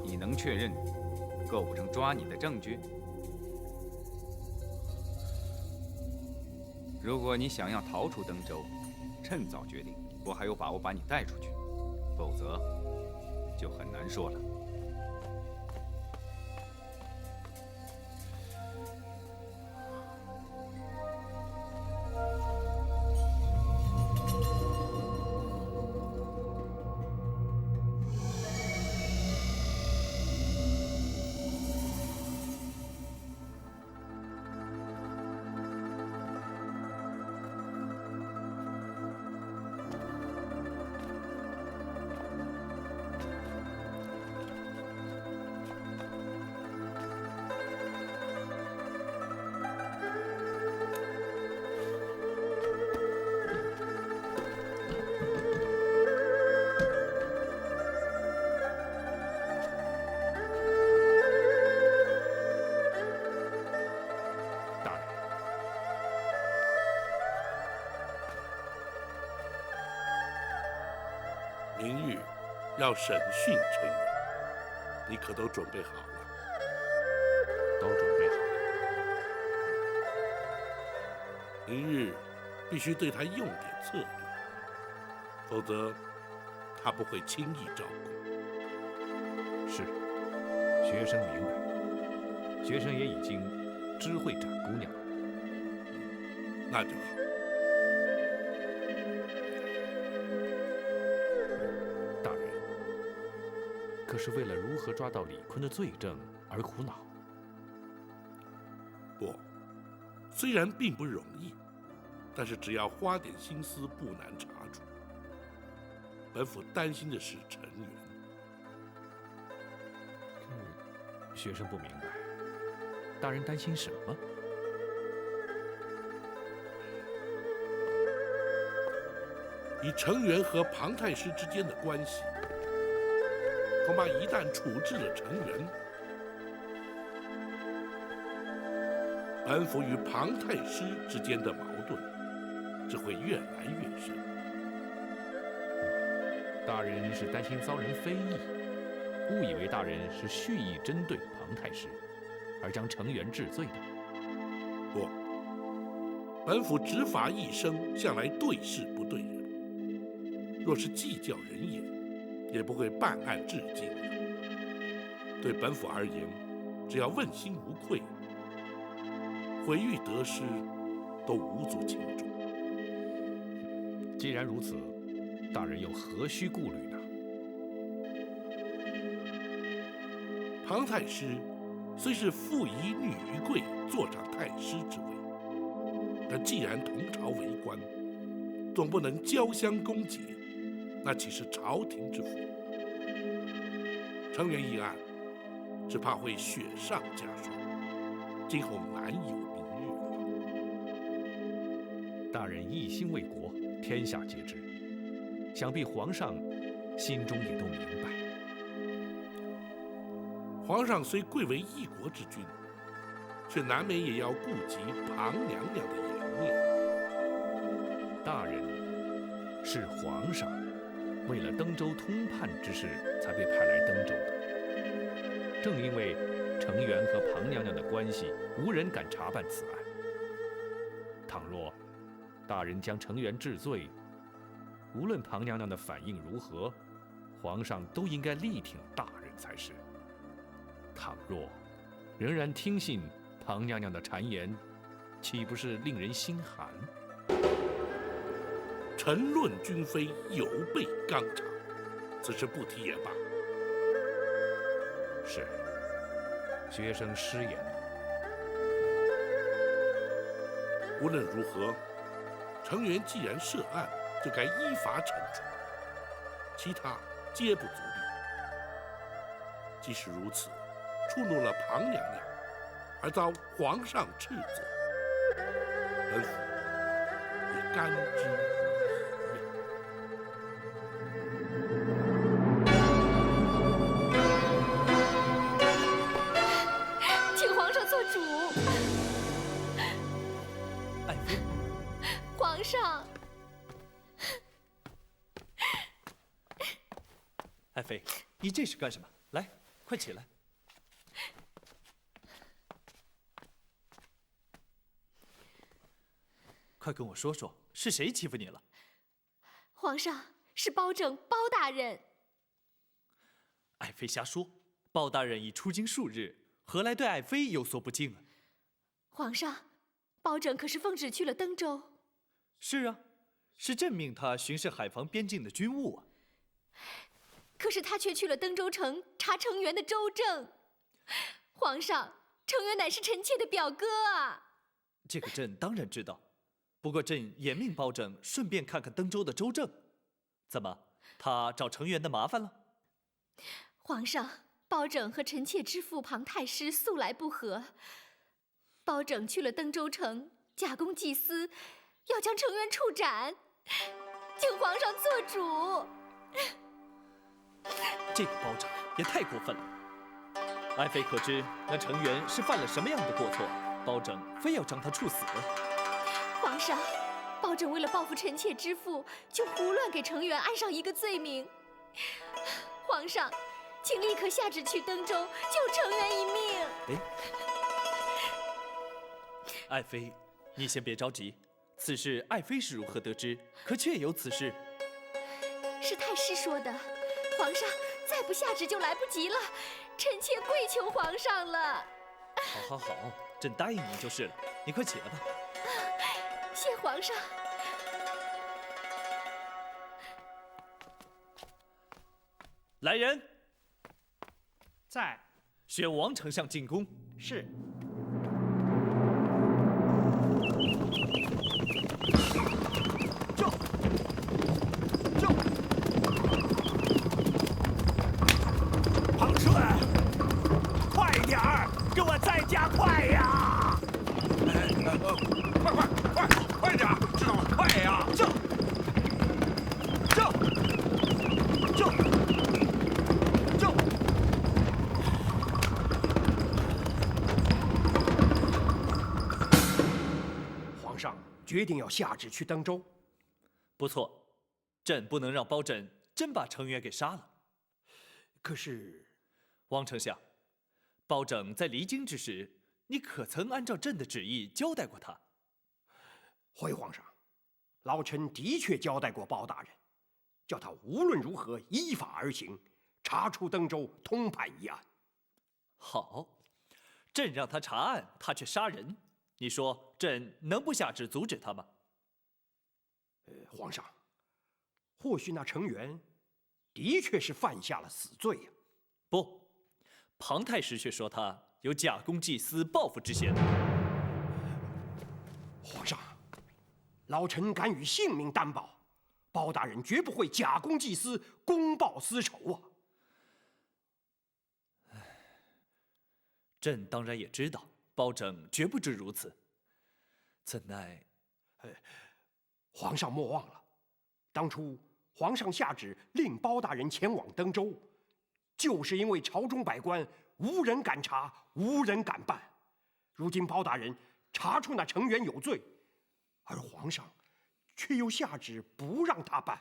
你能确认构不成抓你的证据？如果你想要逃出登州，趁早决定，我还有把握把你带出去，否则就很难说了。明日要审讯成员，你可都准备好了？明日必须对他用点策略，否则他不会轻易招供。是，学生明白，学生也已经知会展姑娘了。那就好。大人，可是为了如何抓到李坤的罪证而苦恼。不，虽然并不容易，但是只要花点心思，不难查出。本府担心的是陈元。学生不明白，大人担心什么？以程元和庞太师之间的关系，恐怕一旦处置了程元，本府与庞太师之间的矛盾只会越来越深。大人是担心遭人非议，误以为大人是蓄意针对庞太师，而将程元治罪的。不，本府执法一生，向来对事不对人。若是计较人言，也不会办案至今。对本府而言，只要问心无愧，毁誉得失都无足轻重。既然如此，大人又何须顾虑呢？庞太师虽是父以女于贵，坐上太师之位，但既然同朝为官，总不能交相攻讦，那岂是朝廷之福？程元一案，只怕会雪上加霜，今后难有明日了。大人一心为国，天下皆知，想必皇上心中也都明白。皇上虽贵为一国之君，却难免也要顾及庞娘娘的颜面。大人是皇上为了登州通判之事才被派来登州的。正因为程元和庞娘娘的关系，无人敢查办此案。倘若大人将程元治罪，无论庞娘娘的反应如何，皇上都应该力挺大人才是。倘若仍然听信庞娘娘的谗言，岂不是令人心寒？臣论君妃有悖纲常，此事不提也罢。是，学生失言了。无论如何，程元既然涉案，就该依法惩处，其他皆不足虑。即使如此，触怒了庞娘娘，而遭皇上斥责，本府也甘之。请皇上做主。爱妃，皇上。爱妃，你这是干什么？来，快起来。快跟我说说，是谁欺负你了？皇上，是包拯包大人。爱妃瞎说，包大人已出京数日，何来对爱妃有所不敬啊？皇上，包拯可是奉旨去了登州。是啊，是朕命他巡视海防边境的军务啊。可是他却去了登州城查程元的州政。皇上，程元乃是臣妾的表哥啊。这个朕当然知道，不过朕也命包拯顺便看看登州的州政。怎么，他找程元的麻烦了？皇上，包拯和臣妾之父庞太师素来不和。包拯去了登州城，假公济私，要将程元处斩，请皇上做主。这个包拯也太过分了。爱妃可知那程元是犯了什么样的过错，包拯非要将他处死？皇上，包拯为了报复臣妾之父，就胡乱给程元安上一个罪名。皇上，请立刻下旨去登州，救程元一命。爱妃，你先别着急，此事爱妃是如何得知？可确有此事？是太师说的。皇上再不下旨就来不及了，臣妾跪求皇上了。好，朕答应你就是了。你快起来吧。谢皇上。来人，在。宣王丞相进宫。是。庞顺，快点儿，给我再加快呀！快点，知道吗？快呀！皇上决定要下旨去登州。不错，朕不能让包拯真把程远给杀了。可是，王丞相，包拯在离京之时，你可曾按照朕的旨意交代过他？回皇上，老臣的确交代过包大人，叫他无论如何依法而行，查出登州，通判一案。好，朕让他查案，他却杀人，你说朕能不下旨阻止他吗？皇上，或许那程元的确是犯下了死罪呀。不，庞太师却说他有假公济私、报复之嫌。皇上，老臣敢与性命担保，包大人绝不会假公济私、公报私仇啊！朕当然也知道，包拯绝不至如此，怎奈……皇上莫忘了，当初皇上下旨令包大人前往登州，就是因为朝中百官无人敢查，无人敢办。如今包大人查出那程元有罪，而皇上却又下旨不让他办。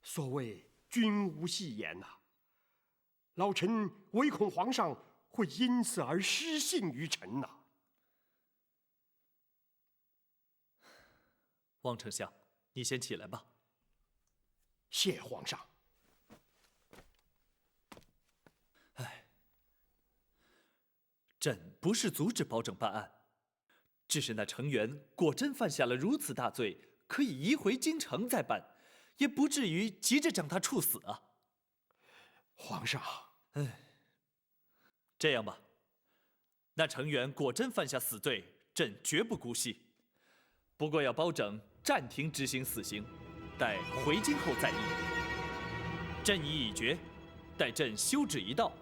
所谓君无戏言呐，老臣唯恐皇上会因此而失信于臣呐。王丞相，你先起来吧。谢皇上。朕不是阻止包拯办案，只是那程元果真犯下了如此大罪，可以移回京城再办，也不至于急着将他处死啊。皇上，这样吧，那程元果真犯下死罪，朕绝不姑息。不过要包拯暂停执行死刑，待回京后再议。朕意已决，待朕休旨一到，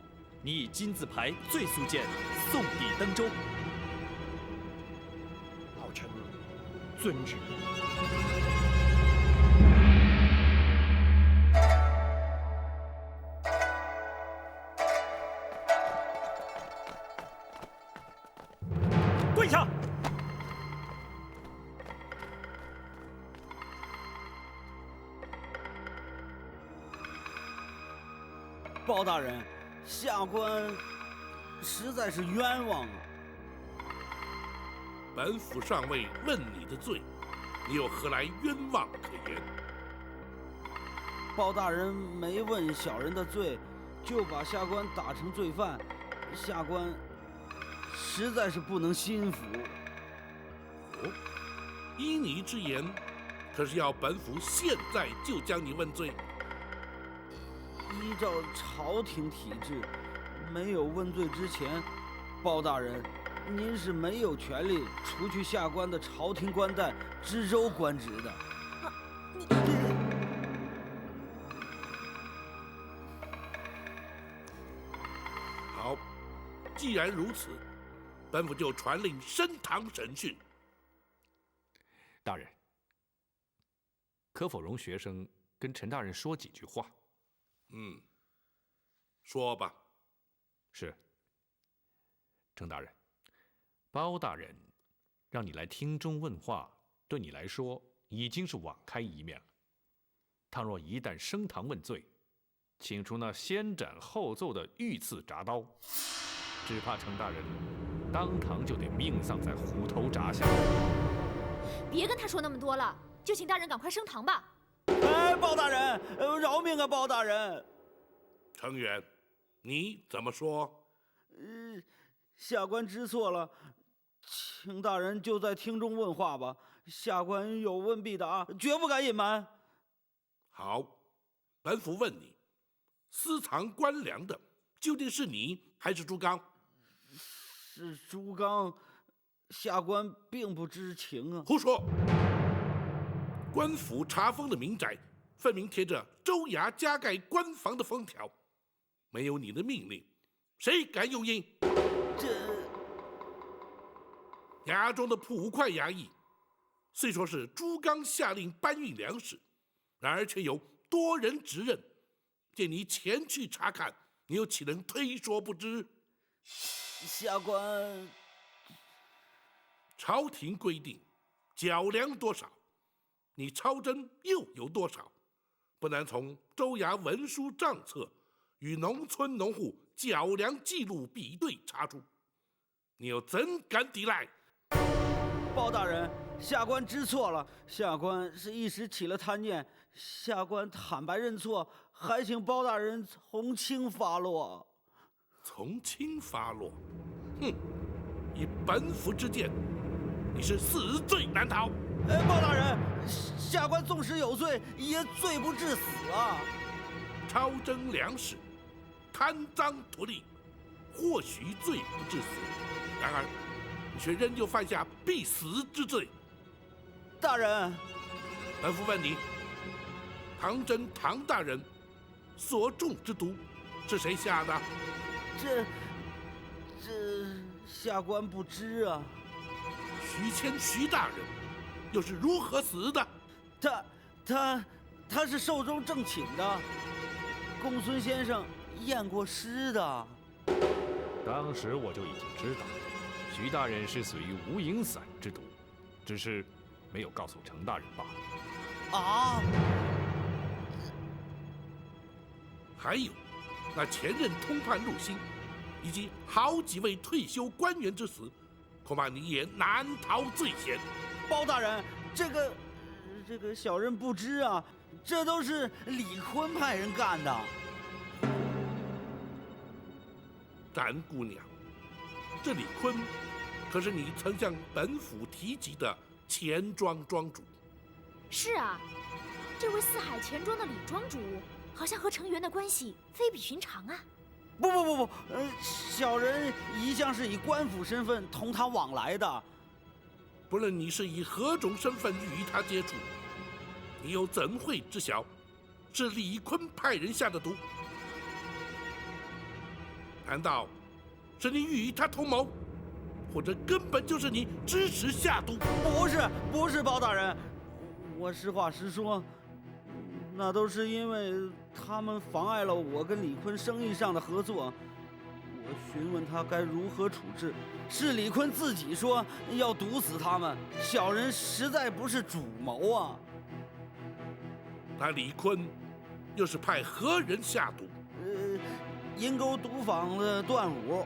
你以金字牌罪速件送抵登州。老臣遵旨。跪下！包大人，下官实在是冤枉啊！本府尚未问你的罪，你又何来冤枉可言？包大人没问小人的罪，就把下官打成罪犯，下官实在是不能心服。哦，依你之言，可是要本府现在就将你问罪？依照朝廷体制，没有问罪之前，包大人，您是没有权利除去下官的朝廷官带、知州官职的。好，既然如此，本府就传令升堂审讯。大人，可否容学生跟陈大人说几句话？说吧。是。程大人，包大人让你来厅中问话，对你来说已经是网开一面了。倘若一旦升堂问罪，请出那先斩后奏的御赐铡刀，只怕程大人当堂就得命丧在虎头铡下。别跟他说那么多了，就请大人赶快升堂吧。哎，包大人，饶命啊，包大人！程远，你怎么说？下官知错了，请大人就在厅中问话吧。下官有问必答，绝不敢隐瞒。好，本府问你，私藏官粮的究竟是你还是朱刚？是朱刚，下官并不知情啊。胡说！官府查封的民宅，分明贴着州衙加盖官房的封条，没有你的命令，谁敢用印？衙中的捕快衙役，虽说是朱刚下令搬运粮食，然而却有多人指认。见你前去查看，你又岂能推说不知？下官，朝廷规定，缴粮多少，你抄征又有多少，不难从州衙文书账册与农村农户缴粮记录比对查出。你又怎敢抵赖？包大人，下官知错了，下官是一时起了贪念，下官坦白认错，还请包大人从轻发落。从轻发落？哼！以本府之见，你是死罪难逃。包大人，下官纵使有罪，也罪不至死啊！超征粮食，贪赃图利，或许罪不至死，然而你却仍旧犯下必死之罪。大人，本府问你，唐真唐大人所中之毒是谁下的？这下官不知啊。徐谦徐大人又是如何死的？他是寿终正寝的，公孙先生验过尸的。当时我就已经知道，徐大人是死于无影散之毒，只是没有告诉程大人罢了。啊！还有，那前任通判入新，以及好几位退休官员之死，恐怕你也难逃罪嫌。包大人，这个小人不知啊，这都是李坤派人干的。展姑娘，这李坤可是你曾向本府提及的钱庄庄主。是啊，这位四海钱庄的李庄主，好像和程元的关系非比寻常啊。不，小人一向是以官府身份同他往来的。不论你是以何种身份与他接触，你又怎会知晓是李坤派人下的毒？难道是你与他同谋，或者根本就是你支持下毒？不是，包大人，我实话实说，那都是因为他们妨碍了我跟李坤生意上的合作。我询问他该如何处置，是李坤自己说要毒死他们，小人实在不是主谋啊。那李坤又是派何人下毒？银沟毒坊的段武。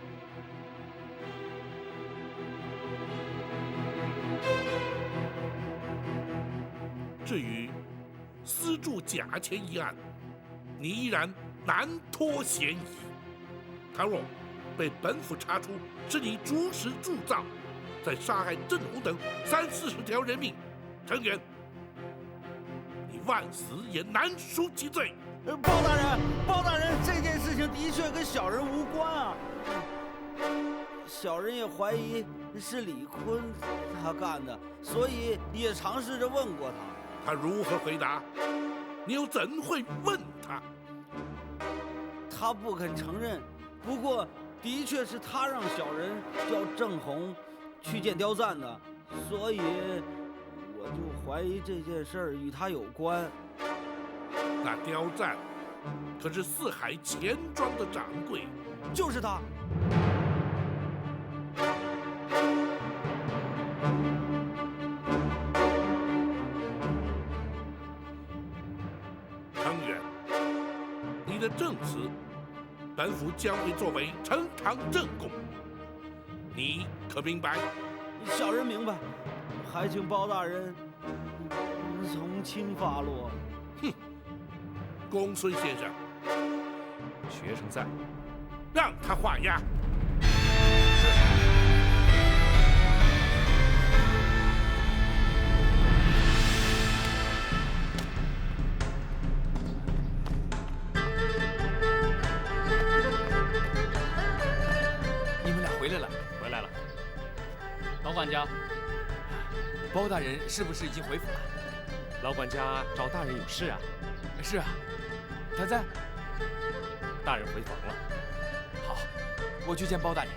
至于私铸假钱一案，你依然难脱嫌疑。倘若被本府查出是你主使铸造，再杀害郑红等30-40条人命，程元，你万死也难赎其罪。包大人，这件事情的确跟小人无关啊。小人也怀疑是李坤他干的，所以也尝试着问过他。他如何回答？你又怎会问他？他不肯承认，不过的确是他让小人叫郑红去见刁赞的，所以我就怀疑这件事儿与他有关。那刁赞可是四海钱庄的掌柜，就是他。程远，你的证词，本府将会作为呈堂证供，你可明白？小人明白。还请包大人从轻发落。哼，公孙先生，学生在，让他画押。你们俩回来了，回来了。老管家，包大人是不是已经回府了？老管家找大人有事啊？是啊，他在。大人回房了。好，我去见包大人。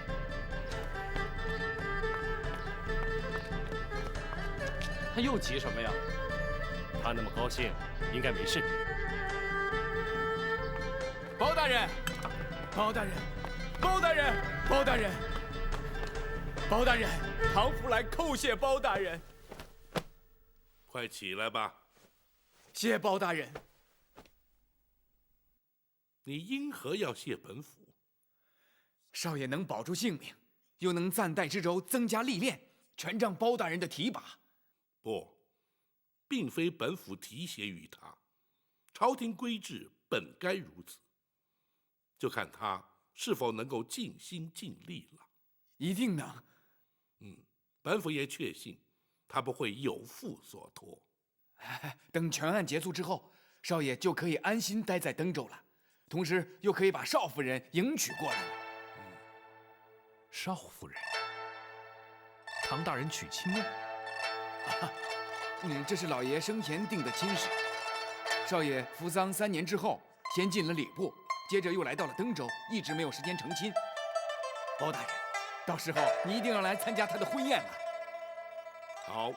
他又急什么呀？他那么高兴，应该没事。包大人，包大人，包大人，包大人，包大人，唐福来叩谢包大人。快起来吧。谢包大人。你因何要谢本府？少爷能保住性命，又能暂代知州增加历练，全仗包大人的提拔。不，并非本府提携于他，朝廷规制本该如此，就看他是否能够尽心尽力了。一定能。本府也确信他不会有负所托。等全案结束之后，少爷就可以安心待在登州了，同时又可以把少夫人迎娶过来了。少夫人，唐大人娶亲了？这是老爷生前定的亲事。少爷服丧3年之后，先进了礼部，接着又来到了登州，一直没有时间成亲。包大人，到时候你一定要来参加他的婚宴了。好，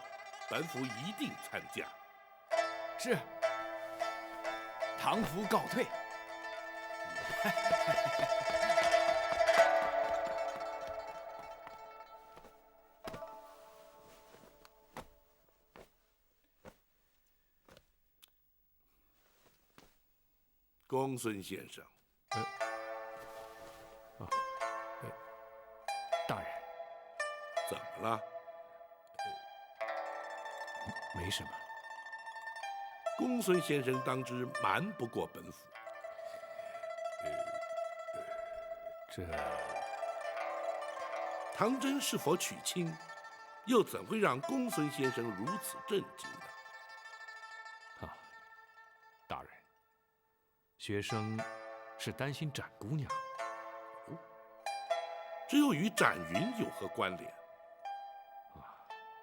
本府一定参加。是。唐福告退。公孙先生，大人，怎么了？没什么。公孙先生当知瞒不过本府。这唐真是否娶亲，又怎会让公孙先生如此震惊呢？大人，学生是担心展姑娘。这又与展云有何关联？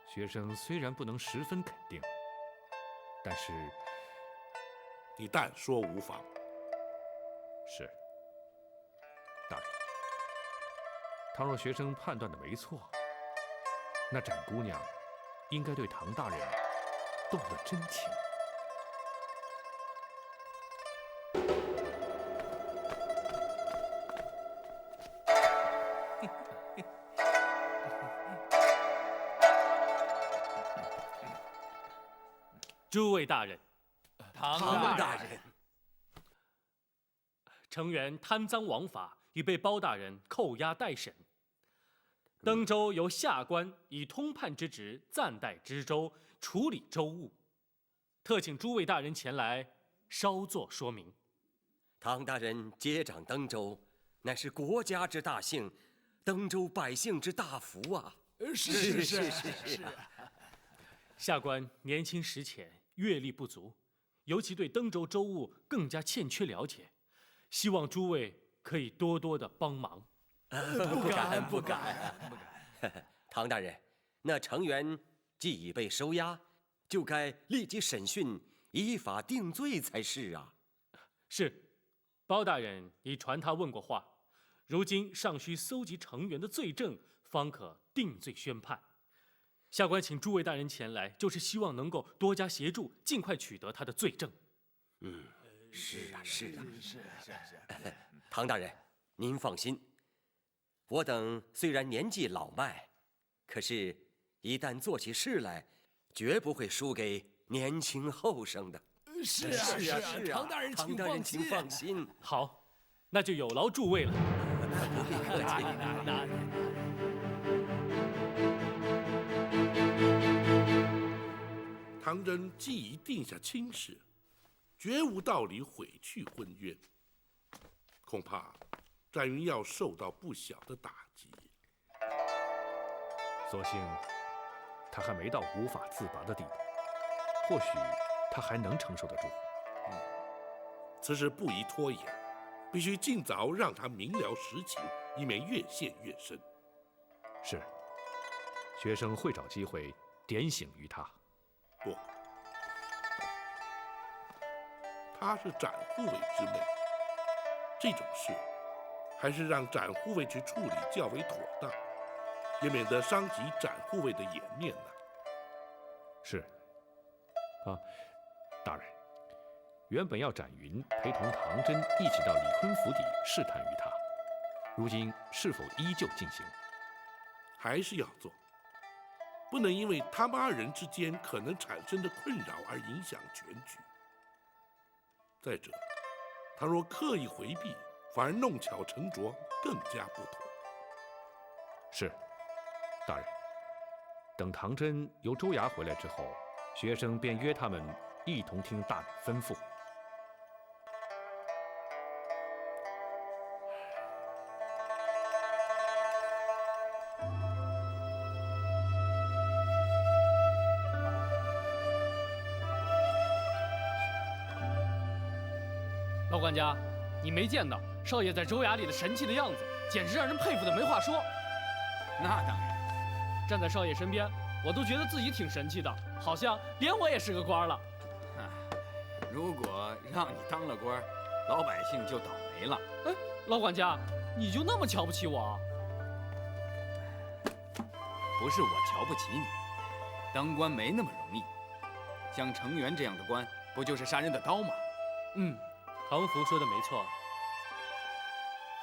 学生虽然不能十分肯定，但是你但说无妨。是，大人。倘若学生判断的没错，那展姑娘应该对唐大人动了真情。诸位大人，唐大人，成员贪赃枉法，已被包大人扣押待审。登州由下官以通判之职暂代知州，处理州务，特请诸位大人前来稍作说明。唐大人接掌登州，乃是国家之大幸，登州百姓之大福啊！是。下官年轻识浅，阅历不足，尤其对登州州务更加欠缺了解，希望诸位可以多多的帮忙。不敢。唐大人，那成员既已被收押，就该立即审讯，依法定罪才是啊。是，包大人已传他问过话，如今尚需搜集成员的罪证，方可定罪宣判。下官请诸位大人前来，就是希望能够多加协助，尽快取得他的罪证。是啊。唐大人，您放心，我等虽然年纪老迈，可是一旦做起事来，绝不会输给年轻后生的。是啊，唐大人请放心。好，那就有劳诸位了。不必客气。唐真既已定下亲事，绝无道理毁去婚约，恐怕展云要受到不小的打击。所幸他还没到无法自拔的地步，或许他还能承受得住。此事不宜拖延，必须尽早让他明了实情，以免越陷越深。是，学生会找机会点醒于他。不，她是展护卫之妹，这种事还是让展护卫去处理较为妥当，也免得伤及展护卫的颜面呢。是。啊，大人，原本要展云陪同唐真一起到李坤府邸试探于他，如今是否依旧进行？还是要做，不能因为他们二人之间可能产生的困扰而影响全局。再者，倘若刻意回避，反而弄巧成拙，更加不妥。是，大人。等唐真由州衙回来之后，学生便约他们一同听大人吩咐。老管家，你没见到少爷在州衙里的神气的样子，简直让人佩服的没话说。那当然，站在少爷身边，我都觉得自己挺神气的，好像连我也是个官了。如果让你当了官，老百姓就倒霉了。哎，老管家，你就那么瞧不起我？不是我瞧不起你，当官没那么容易。像程元这样的官，不就是杀人的刀吗？唐福说的没错，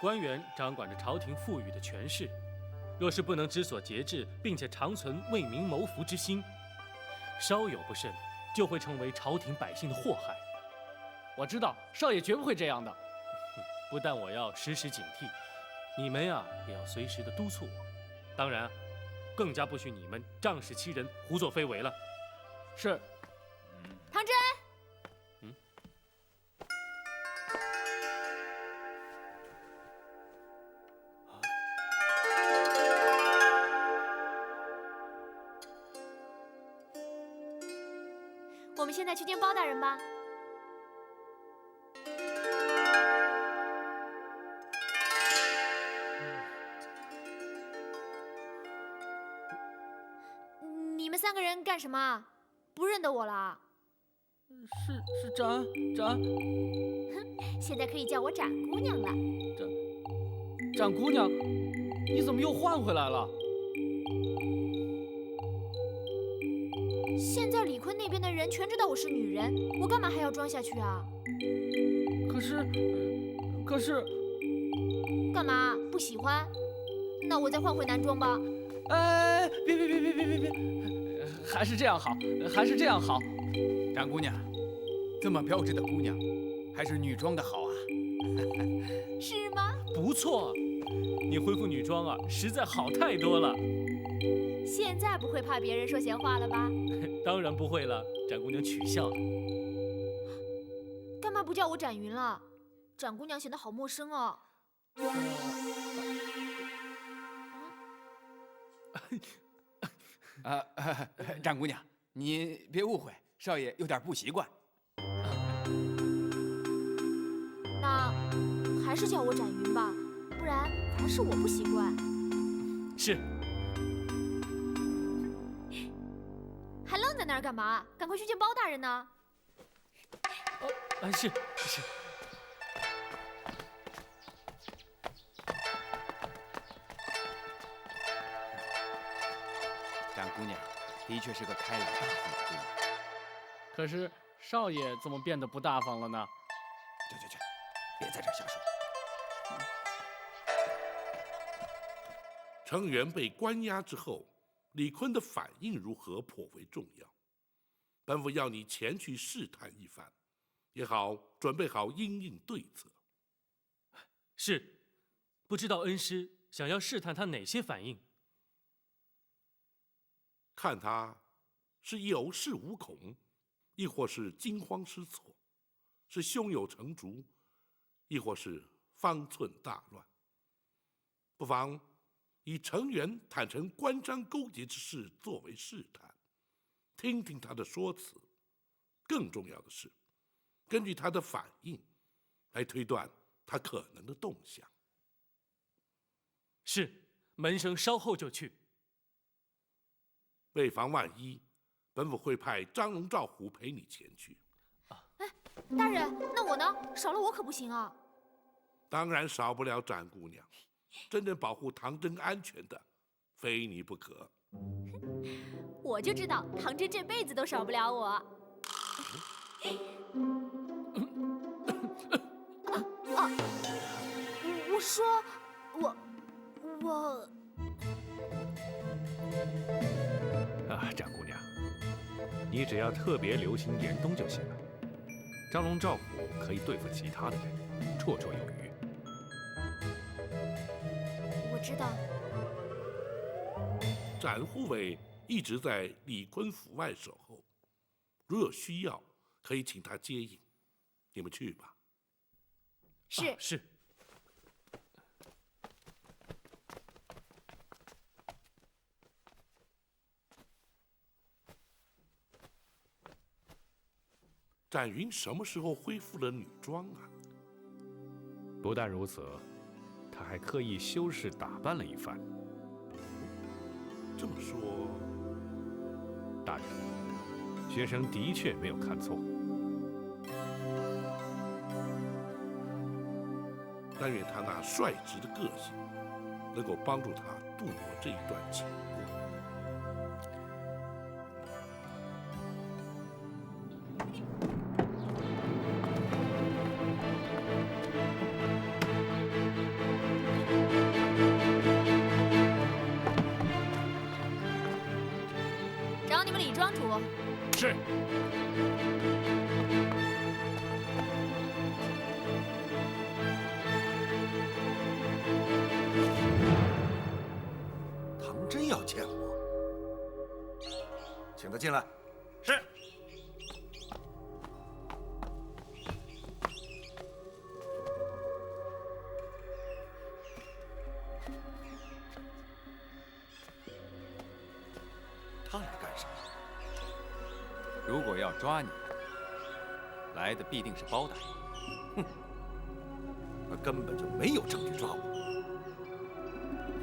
官员掌管着朝廷赋予的权势，若是不能知所节制，并且长存为民谋福之心，稍有不慎，就会成为朝廷百姓的祸害。我知道少爷绝不会这样的。不但我要时时警惕，你们呀也要随时的督促我。当然，更加不许你们仗势欺人、胡作非为了。是。唐真。我们现在去见包大人吧。你们三个人干什么？不认得我了？是展。哼，现在可以叫我展姑娘了。展姑娘，你怎么又换回来了？现在李坤那边的人全知道我是女人，我干嘛还要装下去啊？可是，干嘛？不喜欢？那我再换回男装吧。哎，别，还是这样好，还是这样好。展姑娘，这么标致的姑娘，还是女装的好啊。是吗？不错，你恢复女装啊，实在好太多了。现在不会怕别人说闲话了吧？当然不会了，展姑娘取笑了。干嘛不叫我展云了？展姑娘显得好陌生哦。展姑娘，你别误会，少爷有点不习惯。那还是叫我展云吧，不然反而是我不习惯。是。还愣在那儿干嘛？赶快去见包大人呢！是。展姑娘的确是个开朗大方的姑娘。可是少爷怎么变得不大方了呢？去，别在这儿瞎说。程元被关押之后，李坤的反应如何颇为重要。本府要你前去试探一番，也好准备好因应对策。是，不知道恩师想要试探他哪些反应？看他是有恃无恐，亦或是惊慌失措，是胸有成竹，亦或是方寸大乱。不妨以程元坦诚官商勾结之事作为试探，听听他的说辞。更重要的是，根据他的反应来推断他可能的动向。是，门生稍后就去。为防万一，本府会派张龙、赵虎陪你前去。大人，那我呢？少了我可不行啊！当然少不了展姑娘，真正保护唐真安全的，非你不可。我就知道唐真这辈子都少不了我。我说，我展姑娘，你只要特别留心严冬就行了。张龙、赵虎可以对付其他的人，绰绰有余。我知道。展护卫一直在李坤府外守候，如有需要，可以请他接应。你们去吧。是。是。展云什么时候恢复了女装啊？不但如此，他还刻意修饰打扮了一番。这么说，大人，学生的确没有看错。但愿他那率直的个性，能够帮助他度过这一段情过。找你们李庄主。是。唐真要见我，请他进来。是。他来干什么？如果要抓你，来的必定是包大人。哼，他根本就没有证据抓我。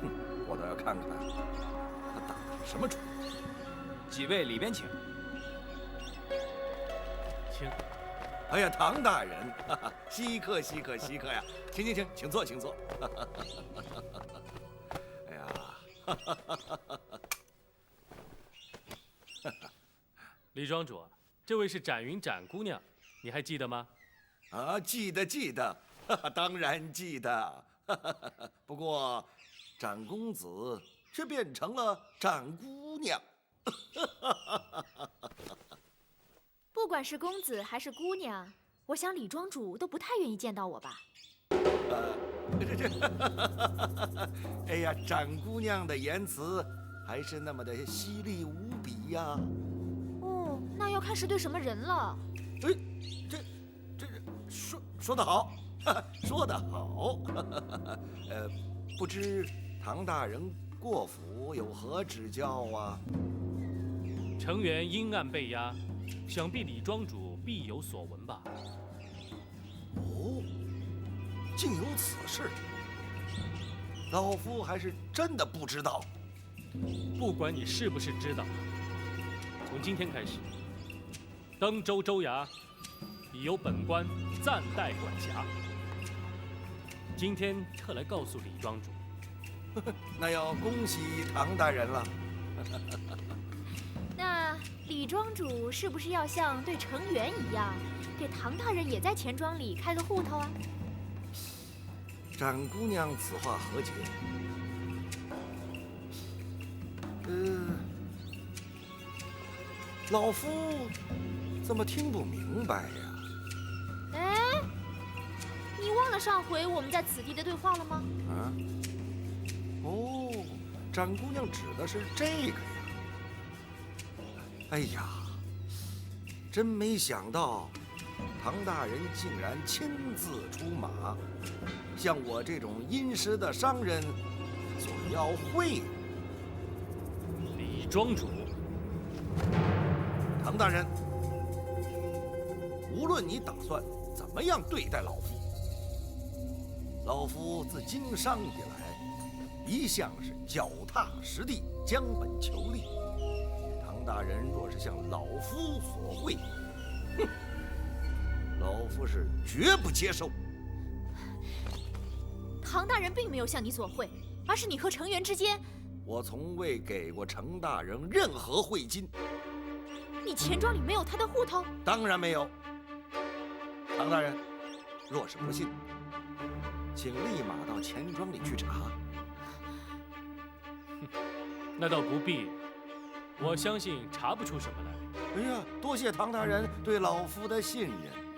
哼，我倒要看看他打的是什么主意。几位里边请。请。哎呀，唐大人，哈哈，稀客稀客稀客呀！请请请，请坐请坐。哎呀，哈哈哈哈哈！李庄主，这位是展云展姑娘，你还记得吗？啊，记得记得，当然记得。不过，展公子却变成了展姑娘。不管是公子还是姑娘，我想李庄主都不太愿意见到我吧。哎呀，展姑娘的言辞还是那么的犀利无比呀。哦，那要看是对什么人了。哎，这说得好，说得好。不知唐大人过府有何指教啊？程元阴暗被压，想必李庄主必有所闻吧？哦，竟有此事，老夫还是真的不知道。不管你是不是知道，从今天开始，登州州衙已由本官暂代管辖。今天特来告诉李庄主，那要恭喜唐大人了。那李庄主是不是要像对程元一样，给唐大人也在钱庄里开个户头啊？展姑娘此话何解？老夫怎么听不明白呀？哎，你忘了上回我们在此地的对话了吗？啊？哦，展姑娘指的是这个呀。哎呀，真没想到，唐大人竟然亲自出马，向我这种殷实的商人索要贿赂。李庄主，唐大人，无论你打算怎么样对待老夫，老夫自经商以来，一向是脚踏实地，将本求利。唐大人若是向老夫索贿，哼，老夫是绝不接受。唐大人并没有向你索贿，而是你和程元之间，我从未给过程大人任何贿金。你钱庄里没有他的户头？当然没有。唐大人，若是不信，请立马到钱庄里去查。那倒不必，我相信查不出什么来。哎呀，多谢唐大人对老夫的信任。